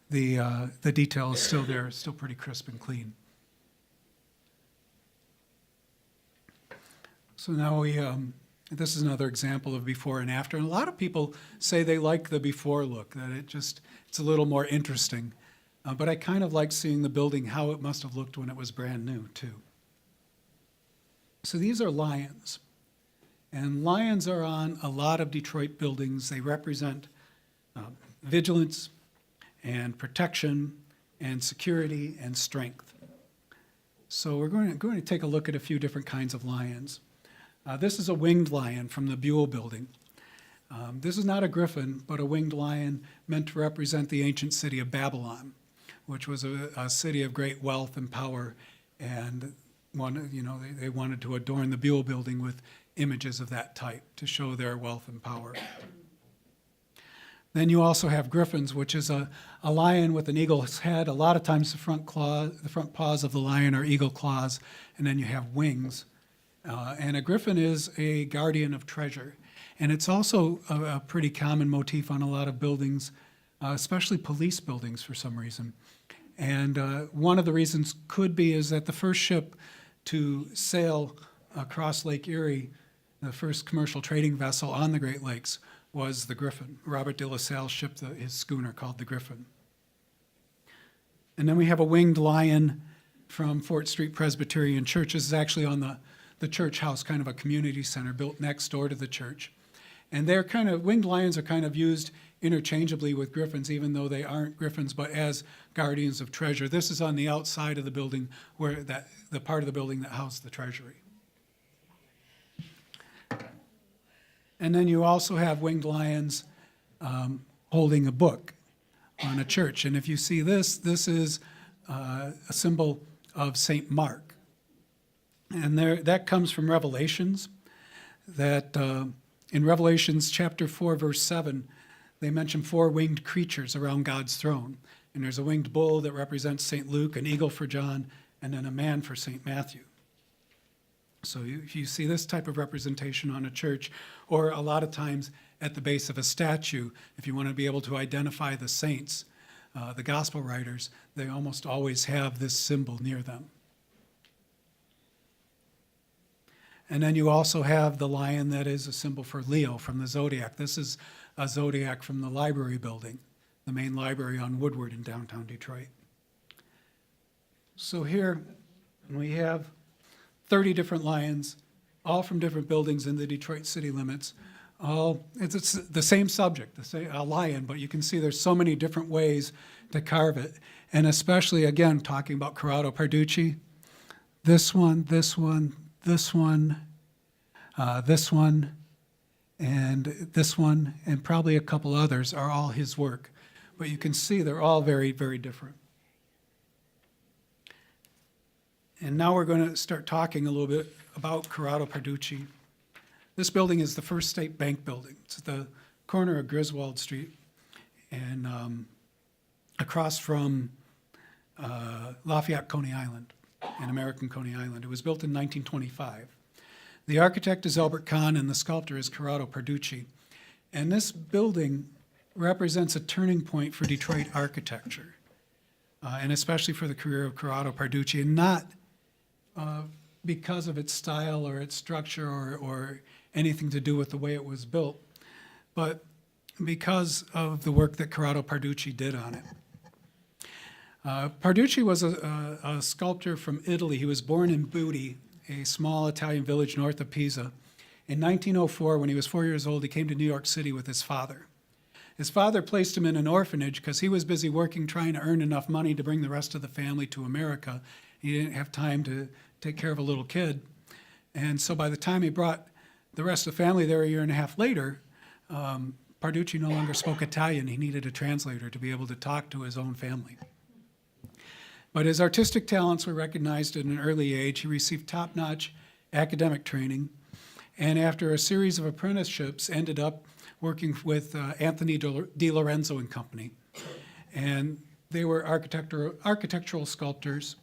the detail is still there, still pretty crisp and clean. So now this is another example of before and after. And a lot of people say they like the before look, that it's a little more interesting. But I kind of like seeing the building, how it must have looked when it was brand new, too. So these are lions. And lions are on a lot of Detroit buildings. They represent vigilance and protection and security and strength. So we're going to take a look at a few different kinds of lions. This is a winged lion from the Buell building. This is not a griffin, but a winged lion meant to represent the ancient city of Babylon, which was a city of great wealth and power, and they wanted to adorn the Buell building with images of that type to show their wealth and power. Then you also have griffins, which is a lion with an eagle's head. A lot of times the front paws of the lion are eagle claws, and then you have wings. And a griffin is a guardian of treasure. And it's also a pretty common motif on a lot of buildings, especially police buildings for some reason. And one of the reasons could be is that the first ship to sail across Lake Erie, the first commercial trading vessel on the Great Lakes, was the Griffin. Robert de La Salle's ship, his schooner, called the Griffin. And then we have a winged lion from Fort Street Presbyterian Church. This is actually on the church house, kind of a community center built next door to the church. And winged lions are kind of used interchangeably with griffins, even though they aren't griffins, but as guardians of treasure. This is on the outside of the building, where the part of the building that housed the treasury. And then you also have winged lions holding a book on a church. And if you see this, this is a symbol of St. Mark. And that comes from Revelations, that in Revelations chapter 4, verse 7, they mention 4 winged creatures around God's throne. And there's a winged bull that represents St. Luke, an eagle for John, and then a man for St. Matthew. So if you see this type of representation on a church, or a lot of times at the base of a statue, if you want to be able to identify the saints, the gospel writers, they almost always have this symbol near them. And then you also have the lion that is a symbol for Leo from the zodiac. This is a zodiac from the library building, the main library on Woodward in downtown Detroit. So here we have 30 different lions, all from different buildings in the Detroit city limits. It's the same subject, a lion, but you can see there's so many different ways to carve it. And especially, again, talking about Corrado Parducci, this one, this one, this one, this one, and this one, and probably a couple others are all his work. But you can see they're all very, very different. And now we're going to start talking a little bit about Corrado Parducci. This building is the First State Bank building. It's at the corner of Griswold Street and across from Lafayette, Coney Island, and American Coney Island. It was built in 1925. The architect is Albert Kahn and the sculptor is Corrado Parducci. And this building represents a turning point for Detroit architecture, and especially for the career of Corrado Parducci, and not because of its style or its structure or anything to do with the way it was built, but because of the work that Corrado Parducci did on it. Parducci was a sculptor from Italy. He was born in Buti, a small Italian village north of Pisa. In 1904, when he was 4 years old, he came to New York City with his father. His father placed him in an orphanage because he was busy working, trying to earn enough money to bring the rest of the family to America. He didn't have time to take care of a little kid. And so by the time he brought the rest of the family there a year and a half later, Parducci no longer spoke Italian. He needed a translator to be able to talk to his own family. But his artistic talents were recognized at an early age. He received top-notch academic training, and after a series of apprenticeships, ended up working with Anthony Di Lorenzo and Company. And they were architectural sculptors,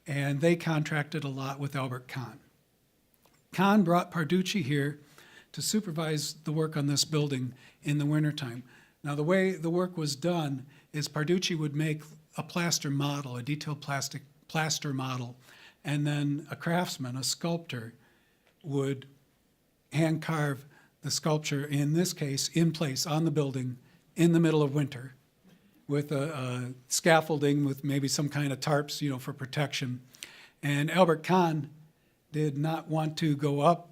and they contracted a lot with Albert Kahn. Kahn brought Parducci here to supervise the work on this building in the wintertime. Now, the way the work was done is Parducci would make a plaster model, a detailed plaster model, and then a craftsman, a sculptor, would hand carve the sculpture, in this case, in place on the building in the middle of winter with a scaffolding with maybe some kind of tarps, for protection. And Albert Kahn did not want to go up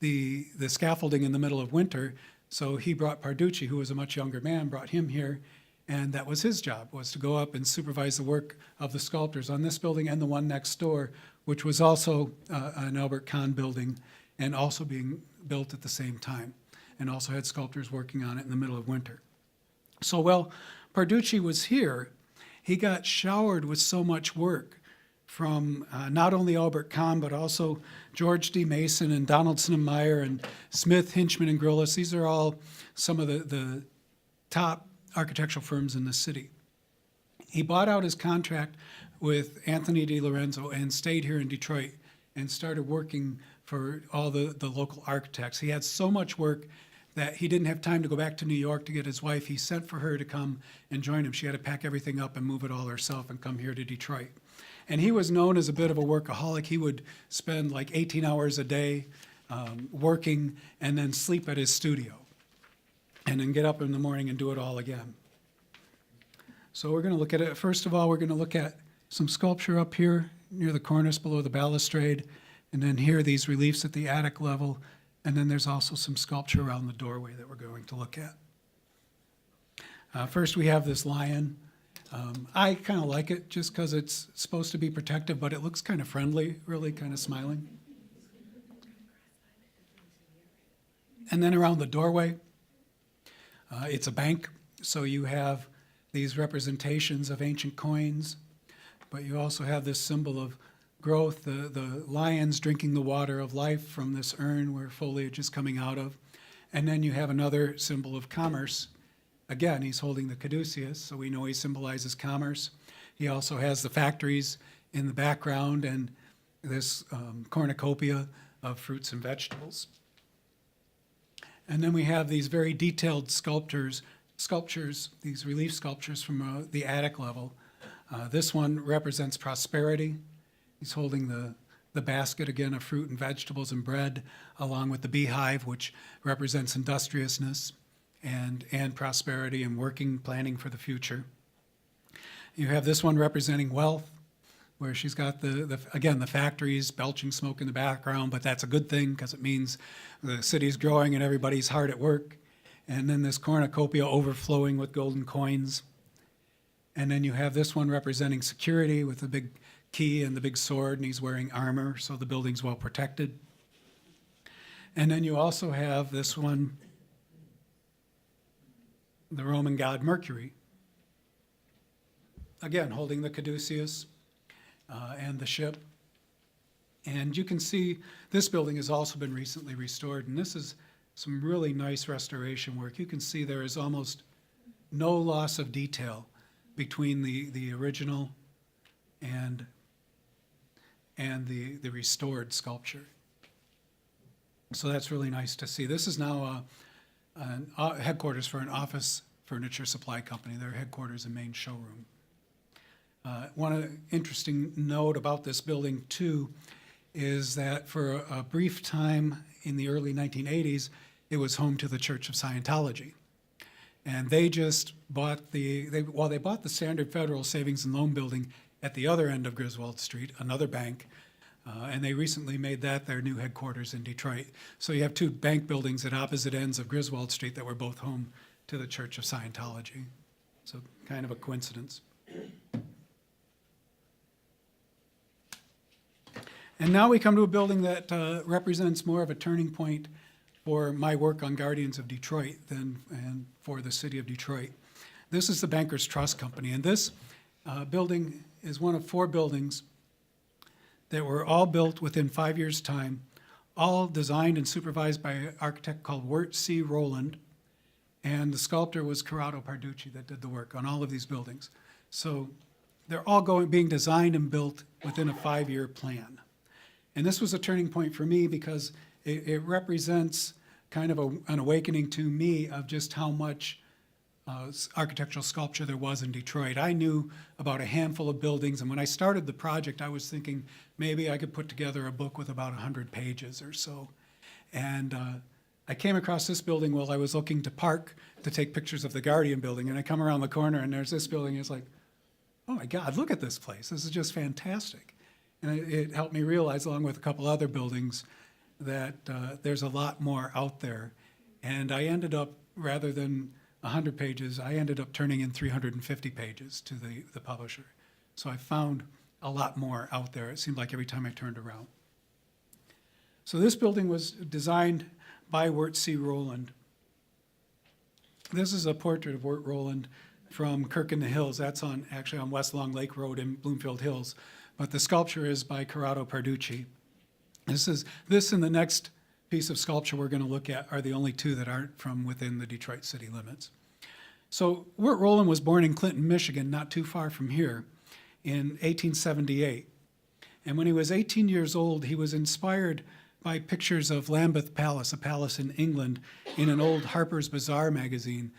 the scaffolding in the middle of winter, so he brought Parducci, who was a much younger man, brought him here, and that was his job, was to go up and supervise the work of the sculptors on this building and the one next door, which was also an Albert Kahn building and also being built at the same time, and also had sculptors working on it in the middle of winter. So while Parducci was here, he got showered with so much work from not only Albert Kahn, but also George D. Mason and Donaldson and Meyer and Smith, Hinchman, and Grillis. These are all some of the top architectural firms in the city. He bought out his contract with Anthony Di Lorenzo and stayed here in Detroit and started working for all the local architects. He had so much work that he didn't have time to go back to New York to get his wife. He sent for her to come and join him. She had to pack everything up and move it all herself and come here to Detroit. And he was known as a bit of a workaholic. He would spend like 18 hours a day working and then sleep at his studio and then get up in the morning and do it all again. So we're going to look at it. First of all, we're going to look at some sculpture up here near the cornice below the balustrade, and then here these reliefs at the attic level, and then there's also some sculpture around the doorway that we're going to look at. First we have this lion. I kind of like it just because it's supposed to be protective, but it looks kind of friendly, really kind of smiling. And then around the doorway, it's a bank, so you have these representations of ancient coins, but you also have this symbol of growth, the lions drinking the water of life from this urn where foliage is coming out of. And then you have another symbol of commerce. Again, he's holding the caduceus, so we know he symbolizes commerce. He also has the factories in the background and this cornucopia of fruits and vegetables. And then we have these very detailed sculptures, these relief sculptures from the attic level. This one represents prosperity. He's holding the basket again of fruit and vegetables and bread, along with the beehive, which represents industriousness and prosperity and working, planning for the future. You have this one representing wealth, where she's got again the factories belching smoke in the background, but that's a good thing because it means the city's growing and everybody's hard at work. And then this cornucopia overflowing with golden coins. And then you have this one representing security with the big key and the big sword, and he's wearing armor, so the building's well protected. And then you also have this one, the Roman god Mercury, again holding the caduceus and the ship. And you can see this building has also been recently restored, and this is some really nice restoration work. You can see there is almost no loss of detail between the original and the restored sculpture. So that's really nice to see. This is now headquarters for an office furniture supply company, their headquarters and main showroom. One interesting note about this building, too, is that for a brief time in the early 1980s, it was home to the Church of Scientology. And they just bought they bought the Standard Federal Savings and Loan Building at the other end of Griswold Street, another bank, and they recently made that their new headquarters in Detroit. So you have two bank buildings at opposite ends of Griswold Street that were both home to the Church of Scientology. So kind of a coincidence. And now we come to a building that represents more of a turning point for my work on Guardians of Detroit and for the city of Detroit. This is the Bankers Trust Company, and this building is one of 4 buildings that were all built within 5 years' time, all designed and supervised by an architect called Wirt C. Rowland, and the sculptor was Corrado Parducci that did the work on all of these buildings. So they're all being designed and built within a 5-year plan. And this was a turning point for me because it represents kind of an awakening to me of just how much architectural sculpture there was in Detroit. I knew about a handful of buildings, and when I started the project, I was thinking maybe I could put together a book with about 100 pages or so. And I came across this building while I was looking to park to take pictures of the Guardian building, and I come around the corner and there's this building, and it's like, oh my God, look at this place. This is just fantastic. And it helped me realize, along with a couple other buildings, that there's a lot more out there. And I ended up, rather than 100 pages, I ended up turning in 350 pages to the publisher. So I found a lot more out there, it seemed like every time I turned around. So this building was designed by Wirt C. Rowland. This is a portrait of Wirt Rowland from Kirk in the Hills. That's actually on West Long Lake Road in Bloomfield Hills. But the sculpture is by Corrado Parducci. This and the next piece of sculpture we're going to look at are the only 2 that aren't from within the Detroit city limits. So Wirt Rowland was born in Clinton, Michigan, not too far from here, in 1878. And when he was 18 years old, he was inspired by pictures of Lambeth Palace, a palace in England, in an old Harper's Bazaar magazine,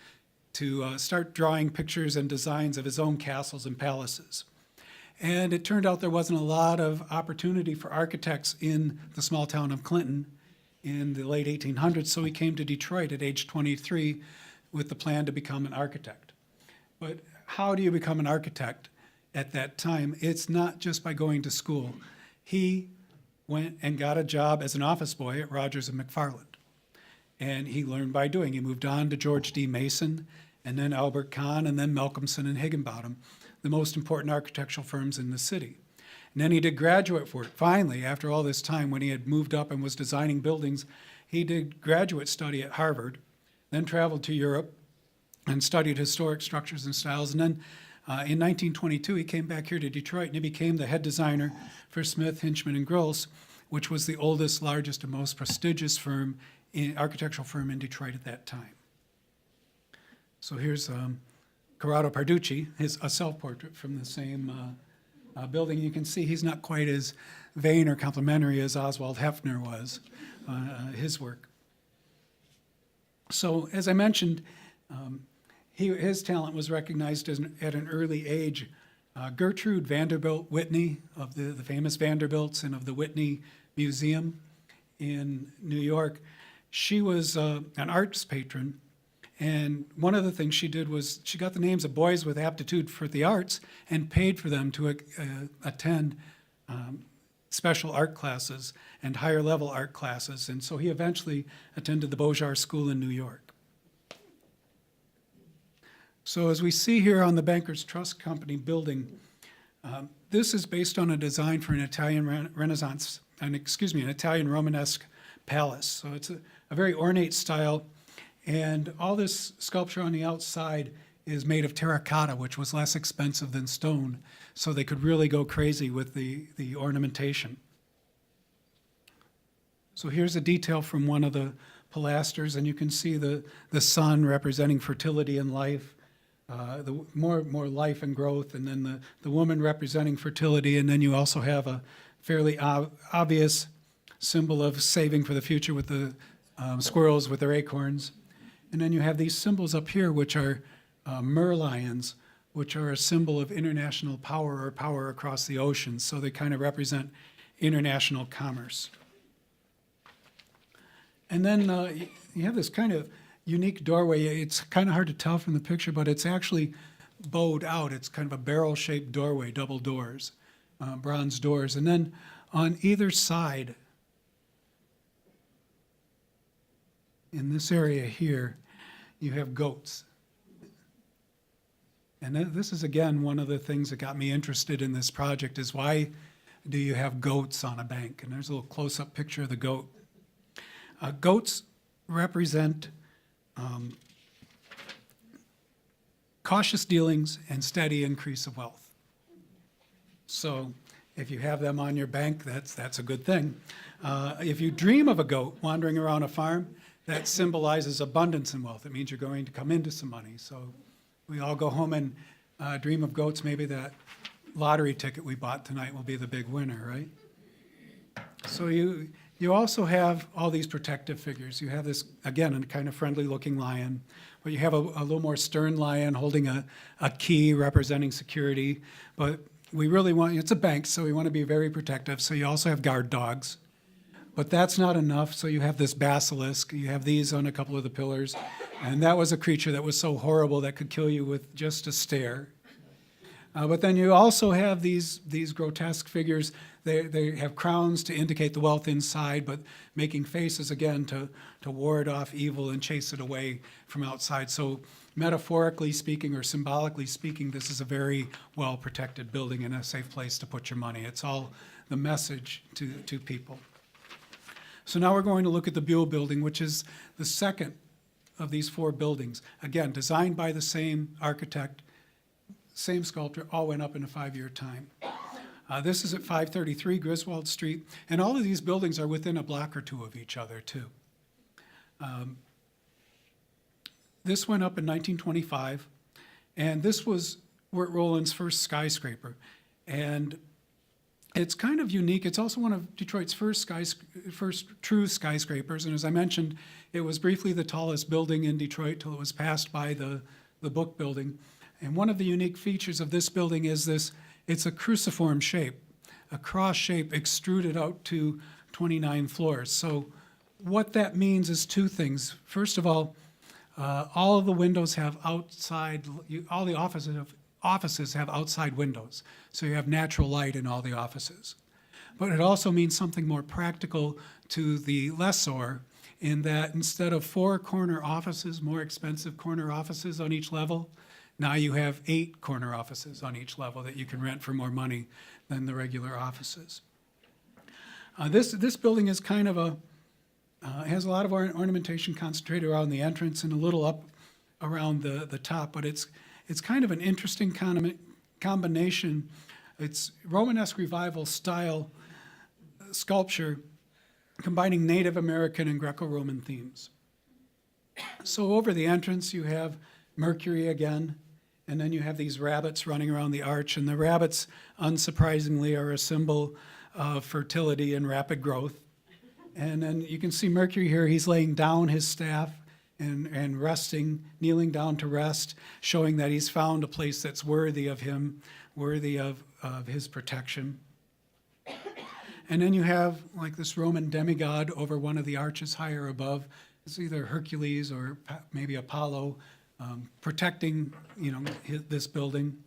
to start drawing pictures and designs of his own castles and palaces. And it turned out there wasn't a lot of opportunity for architects in the small town of Clinton in the late 1800s, so he came to Detroit at age 23 with the plan to become an architect. But how do you become an architect at that time? It's not just by going to school. He went and got a job as an office boy at Rogers and McFarland. And he learned by doing. He moved on to George D. Mason, and then Albert Kahn, and then Malcolmson and Higginbottom, the most important architectural firms in the city. And then he did graduate work. Finally, after all this time, when he had moved up and was designing buildings He did graduate study at Harvard, then traveled to Europe and studied historic structures and styles. And then in 1922, he came back here to Detroit and he became the head designer for Smith, Hinchman, and Gross, which was the oldest, largest, and most prestigious architectural firm in Detroit at that time. So here's Corrado Parducci, a self-portrait from the same building. You can see he's not quite as vain or complimentary as Oswald Hefner was, his work. So as I mentioned, his talent was recognized at an early age. Gertrude Vanderbilt Whitney of the famous Vanderbilts and of the Whitney Museum in New York, she was an arts patron. And one of the things she did was she got the names of boys with aptitude for the arts and paid for them to attend special art classes and higher level art classes. And so he eventually attended the Beaux Arts school in New York. So as we see here on the Bankers Trust Company building, this is based on a design for an Italian Renaissance, an Italian Romanesque palace. So it's a very ornate style. And all this sculpture on the outside is made of terracotta, which was less expensive than stone, so they could really go crazy with the ornamentation. So here's a detail from one of the pilasters, and you can see the sun representing fertility and life, the more life and growth, and then the woman representing fertility, and then you also have a fairly obvious symbol of saving for the future with the squirrels with their acorns. And then you have these symbols up here, which are merlions, which are a symbol of international power or power across the oceans. So they kind of represent international commerce. And then you have this kind of unique doorway. It's kind of hard to tell from the picture, but it's actually bowed out. It's kind of a barrel-shaped doorway, double doors, bronze doors. And then on either side, in this area here, you have goats. And this is, again, one of the things that got me interested in this project is why do you have goats on a bank? And there's a little close-up picture of the goat. Goats represent cautious dealings and steady increase of wealth. So if you have them on your bank, that's a good thing. If you dream of a goat wandering around a farm, that symbolizes abundance and wealth. It means you're going to come into some money. So we all go home and dream of goats. Maybe that lottery ticket we bought tonight will be the big winner, right? So you also have all these protective figures. You have this, again, a kind of friendly-looking lion, but you have a little more stern lion holding a key representing security. But we really want, it's a bank, so we want to be very protective. So you also have guard dogs. But that's not enough, so you have this basilisk. You have these on a couple of the pillars. And that was a creature that was so horrible that could kill you with just a stare. But then you also have these grotesque figures. They have crowns to indicate the wealth inside, but making faces, again, to ward off evil and chase it away from outside. So metaphorically speaking or symbolically speaking, this is a very well-protected building and a safe place to put your money. It's all the message to people. So now we're going to look at the Buell Building, which is the second of these four buildings. Again, designed by the same architect, same sculptor, all went up in a 5-year time. This is at 533 Griswold Street, and all of these buildings are within a block or two of each other, too. This went up in 1925, and this was Wirt Rowland's first skyscraper. And it's kind of unique. It's also one of Detroit's first true skyscrapers. And as I mentioned, it was briefly the tallest building in Detroit till it was passed by the Book Building. And one of the unique features of this building is it's a cruciform shape, a cross shape extruded out to 29 floors. So what that means is two things. First of all of the windows have outside, all the offices have outside windows, so you have natural light in all the offices. But it also means something more practical to the lessor in that instead of 4 corner offices, more expensive corner offices on each level, now you have 8 corner offices on each level that you can rent for more money than the regular offices. This building is kind of It has a lot of ornamentation concentrated around the entrance and a little up around the top, but it's kind of an interesting combination. It's Romanesque Revival style sculpture combining Native American and Greco-Roman themes. So over the entrance you have Mercury again, and then you have these rabbits running around the arch, and the rabbits, unsurprisingly, are a symbol of fertility and rapid growth. And then you can see Mercury here, he's laying down his staff and resting, kneeling down to rest, showing that he's found a place that's worthy of him, worthy of his protection. And then you have like this Roman demigod over one of the arches higher above. It's either Hercules or maybe Apollo protecting, this building.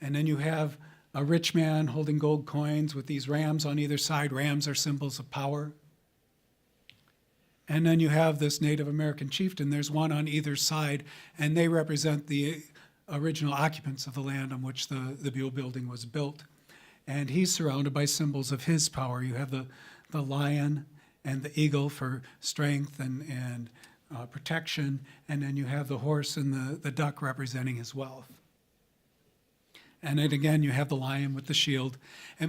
And then you have a rich man holding gold coins with these rams on either side. Rams are symbols of power. And then you have this Native American chieftain. There's one on either side, and they represent the original occupants of the land on which the Beaux building was built. And he's surrounded by symbols of his power. You have the lion and the eagle for strength and protection, and then you have the horse and the duck representing his wealth. And then again, you have the lion with the shield.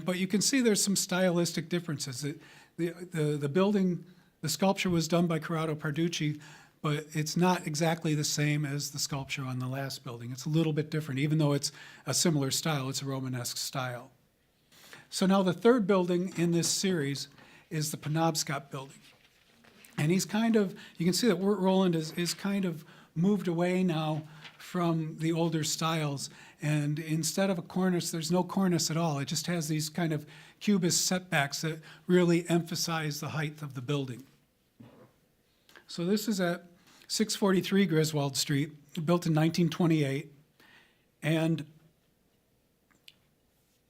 But you can see there's some stylistic differences. The building, the sculpture was done by Corrado Parducci, but it's not exactly the same as the sculpture on the last building. It's a little bit different, even though it's a similar style. It's a Romanesque style. So now the third building in this series is the Penobscot Building. And he's kind of, you can see that Roland is kind of moved away now from the older styles. And instead of a cornice, there's no cornice at all. It just has these kind of cubist setbacks that really emphasize the height of the building. So this is at 643 Griswold Street, built in 1928. And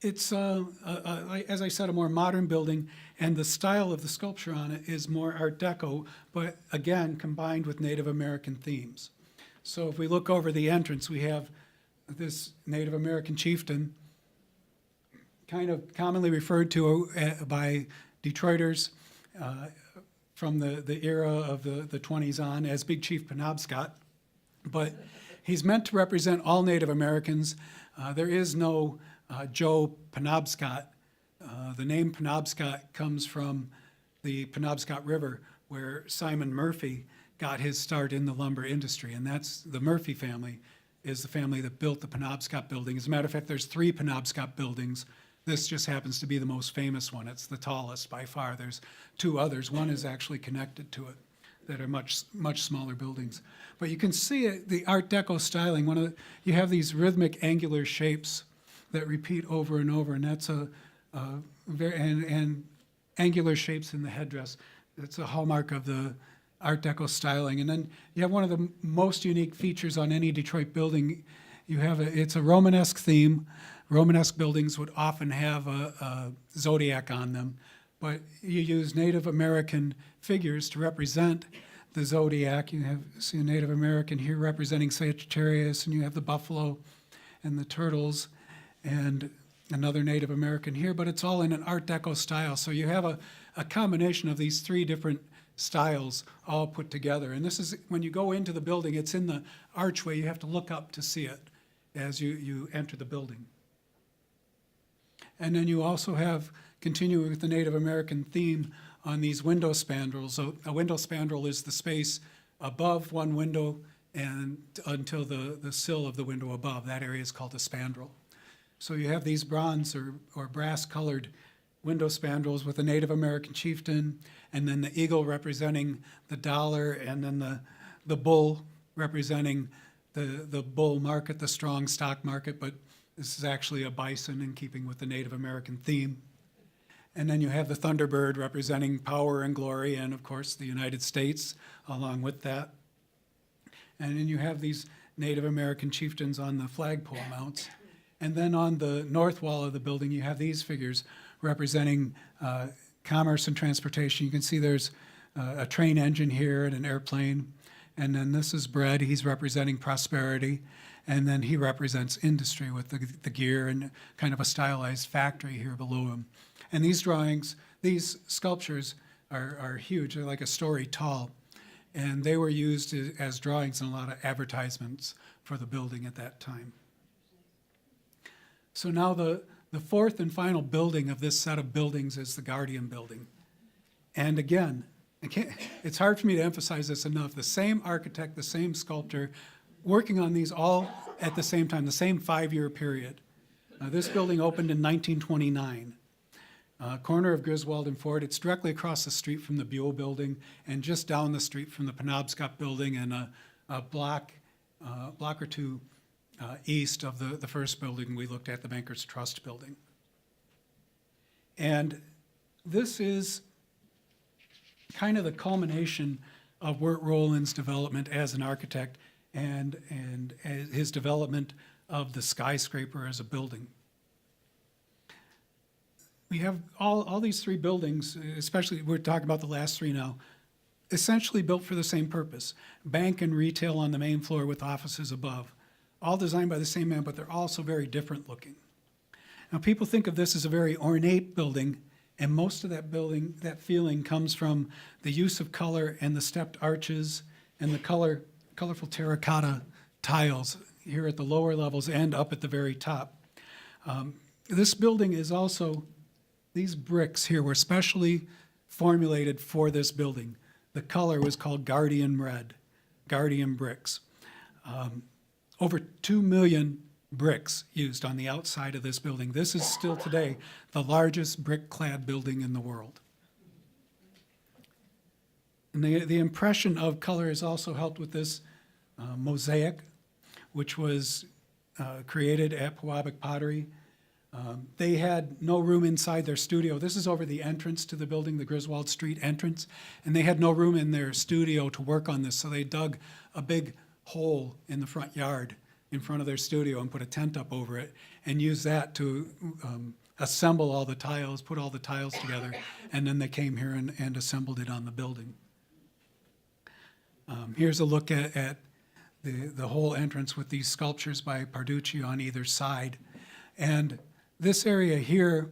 it's, as I said, a more modern building, and the style of the sculpture on it is more Art Deco, but again, combined with Native American themes. So if we look over the entrance, we have this Native American chieftain, kind of commonly referred to by Detroiters from the era of the 20s on as Big Chief Penobscot. But he's meant to represent all Native Americans. There is no Joe Penobscot. The name Penobscot comes from the Penobscot River, where Simon Murphy got his start in the lumber industry, and that's the Murphy family is the family that built the Penobscot Building. As a matter of fact, there's 3 Penobscot buildings. This just happens to be the most famous one. It's the tallest by far. There's 2 others. One is actually connected to it that are much smaller buildings. But you can see it, the Art Deco styling. You have these rhythmic angular shapes that repeat over and over, and that's and angular shapes in the headdress. It's a hallmark of the Art Deco styling. And then you have one of the most unique features on any Detroit building. It's a Romanesque theme. Romanesque buildings would often have a zodiac on them, but you use Native American figures to represent the zodiac. See a Native American here representing Sagittarius, and you have the buffalo and the turtles, and another Native American here, but it's all in an Art Deco style. So you have a combination of these 3 different styles all put together. And this is, when you go into the building, it's in the archway. You have to look up to see it as you enter the building. And then you also have, continuing with the Native American theme, on these window spandrels. So a window spandrel is the space above one window and until the sill of the window above. That area is called a spandrel. So you have these bronze or brass-colored window spandrels with a Native American chieftain, and then the eagle representing the dollar, and then the bull representing the bull market, the strong stock market, but this is actually a bison in keeping with the Native American theme. And then you have the Thunderbird representing power and glory, and of course the United States along with that. And then you have these Native American chieftains on the flagpole mounts. And then on the north wall of the building, you have these figures representing commerce and transportation. You can see there's a train engine here and an airplane. And then this is Bread. He's representing prosperity. And then he represents industry with the gear and kind of a stylized factory here below him. And these drawings, these sculptures are huge. They're like a story tall. And they were used as drawings in a lot of advertisements for the building at that time. So now the fourth and final building of this set of buildings is the Guardian Building. And again, it's hard for me to emphasize this enough. The same architect, the same sculptor, working on these all at the same time, the same 5-year period. This building opened in 1929. Corner of Griswold and Ford. It's directly across the street from the Beaux Building and just down the street from the Penobscot Building and a block or two east of the first building we looked at, the Bankers Trust Building. And this is kind of the culmination of Wirt Rowland's development as an architect and his development of the skyscraper as a building. We have all these three buildings, especially we're talking about the last three now, essentially built for the same purpose. Bank and retail on the main floor with offices above. All designed by the same man, but they're also very different looking. Now people think of this as a very ornate building, and most of that building, that feeling comes from the use of color and the stepped arches and the colorful terracotta tiles here at the lower levels and up at the very top. This building is also, these bricks here were specially formulated for this building. The color was called Guardian Red, Guardian bricks. Over 2 million bricks used on the outside of this building. This is still today the largest brick-clad building in the world. And the impression of color is also helped with this mosaic, which was created at Pewabic Pottery. They had no room inside their studio. This is over the entrance to the building, the Griswold Street entrance, and they had no room in their studio to work on this, so they dug a big hole in the front yard in front of their studio and put a tent up over it and used that to assemble all the tiles, put all the tiles together, and then they came here and assembled it on the building. Here's a look at the whole entrance with these sculptures by Parducci on either side. And this area here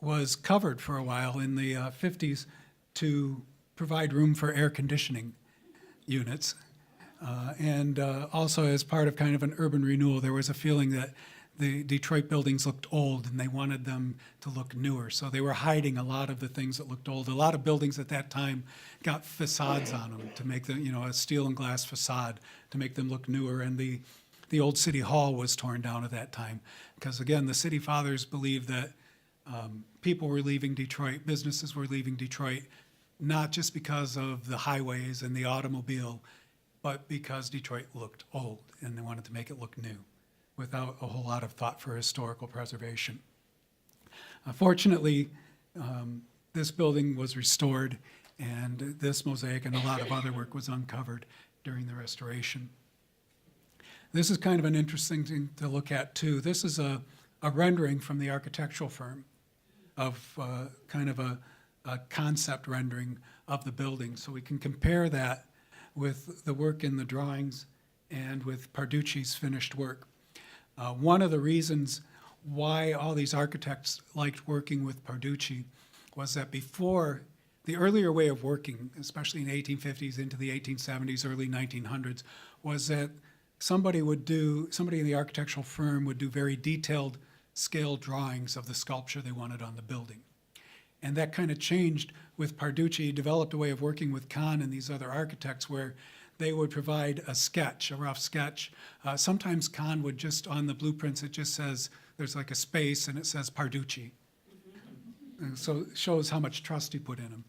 was covered for a while in the 50s to provide room for air conditioning units. And also as part of kind of an urban renewal, there was a feeling that the Detroit buildings looked old and they wanted them to look newer. So they were hiding a lot of the things that looked old. A lot of buildings at that time got facades on them to make them, a steel and glass facade to make them look newer. And the old city hall was torn down at that time. Because again, the city fathers believed that people were leaving Detroit, businesses were leaving Detroit, not just because of the highways and the automobile, but because Detroit looked old and they wanted to make it look new without a whole lot of thought for historical preservation. Fortunately, this building was restored and this mosaic and a lot of other work was uncovered during the restoration. This is kind of an interesting thing to look at too. This is a rendering from the architectural firm of kind of a concept rendering of the building. So we can compare that with the work in the drawings and with Parducci's finished work. One of the reasons why all these architects liked working with Parducci was that before, the earlier way of working, especially in the 1850s into the 1870s, early 1900s, was that somebody in the architectural firm would do very detailed scale drawings of the sculpture they wanted on the building. And that kind of changed with Parducci. He developed a way of working with Kahn and these other architects where they would provide a sketch, a rough sketch. Sometimes Kahn would just, on the blueprints, it just says, there's like a space and it says Parducci. And so it shows how much trust he put in him.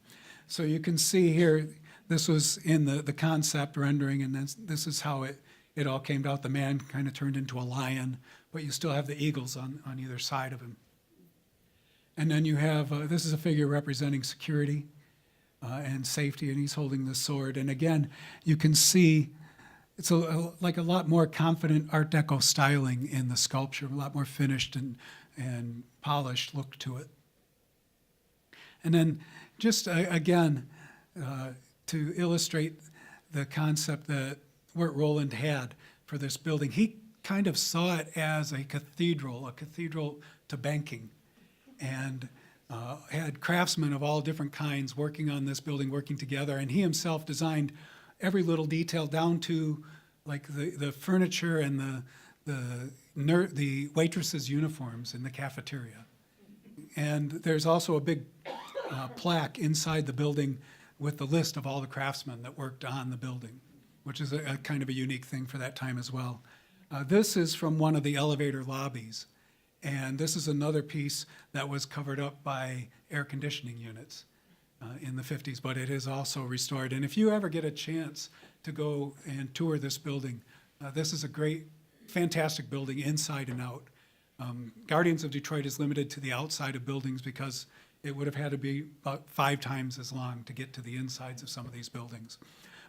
So you can see here, this was in the concept rendering, and then this is how it all came out. The man kind of turned into a lion, but you still have the eagles on either side of him. And then you have, this is a figure representing security and safety, and he's holding the sword. And again, you can see it's like a lot more confident Art Deco styling in the sculpture, a lot more finished and polished look to it. And then just again, to illustrate the concept that Wirt Rowland had for this building, he kind of saw it as a cathedral to banking. And had craftsmen of all different kinds working on this building, working together, and he himself designed every little detail down to like the furniture and the waitresses' uniforms in the cafeteria. And there's also a big plaque inside the building with the list of all the craftsmen that worked on the building, which is a kind of a unique thing for that time as well. This is from one of the elevator lobbies, and this is another piece that was covered up by air conditioning units in the 50s, but it is also restored. And if you ever get a chance to go and tour this building, this is a great, fantastic building inside and out. Guardians of Detroit is limited to the outside of buildings because it would have had to be about 5 times as long to get to the insides of some of these buildings.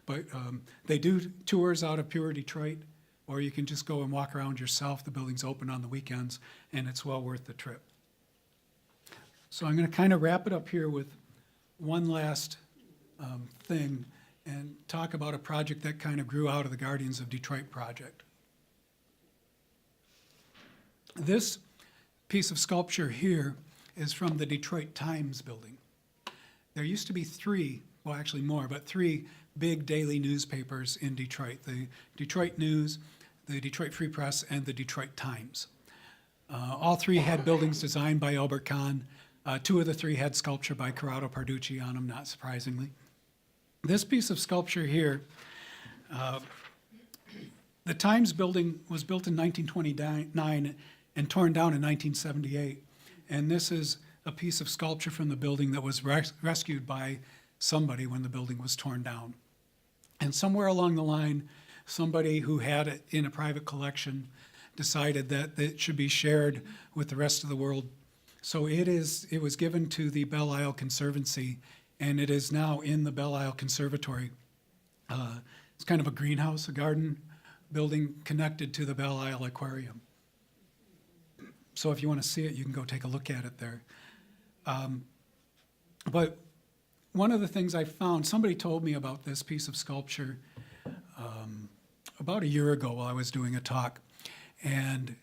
But they do tours out of pure Detroit, or you can just go and walk around yourself. The building's open on the weekends, and it's well worth the trip. So I'm going to kind of wrap it up here with one last thing and talk about a project that kind of grew out of the Guardians of Detroit project. This piece of sculpture here is from the Detroit Times building. There used to be 3, well actually more, but 3 big daily newspapers in Detroit: the Detroit News, the Detroit Free Press, and the Detroit Times. All 3 had buildings designed by Albert Kahn. 2 of the 3 had sculpture by Corrado Parducci on them, not surprisingly. This piece of sculpture here, the Times building was built in 1929 and torn down in 1978. And this is a piece of sculpture from the building that was rescued by somebody when the building was torn down. And somewhere along the line, somebody who had it in a private collection decided that it should be shared with the rest of the world. So it was given to the Belle Isle Conservancy, and it is now in the Belle Isle Conservatory. It's kind of a greenhouse, a garden building connected to the Belle Isle Aquarium. So if you want to see it, you can go take a look at it there. But one of the things I found, somebody told me about this piece of sculpture about a year ago while I was doing a talk. And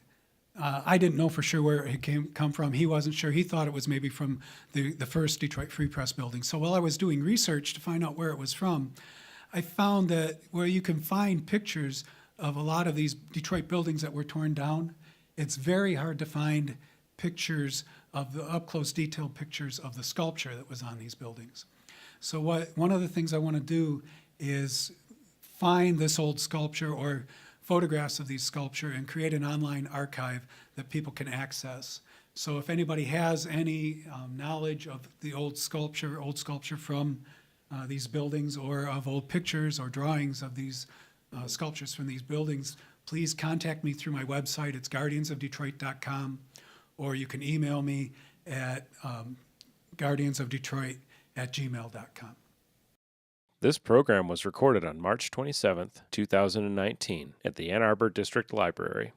I didn't know for sure where it come from. He wasn't sure. He thought it was maybe from the first Detroit Free Press building. So while I was doing research to find out where it was from, I found that where you can find pictures of a lot of these Detroit buildings that were torn down, it's very hard to find pictures of the up-close detailed pictures of the sculpture that was on these buildings. So one of the things I want to do is find this old sculpture or photographs of these sculpture and create an online archive that people can access. So if anybody has any knowledge of the old sculpture from these buildings, or of old pictures or drawings of these sculptures from these buildings, please contact me through my website. It's guardiansofdetroit.com, or you can email me at guardiansofdetroit@gmail.com. This program was recorded on March 27th, 2019 at the Ann Arbor District Library.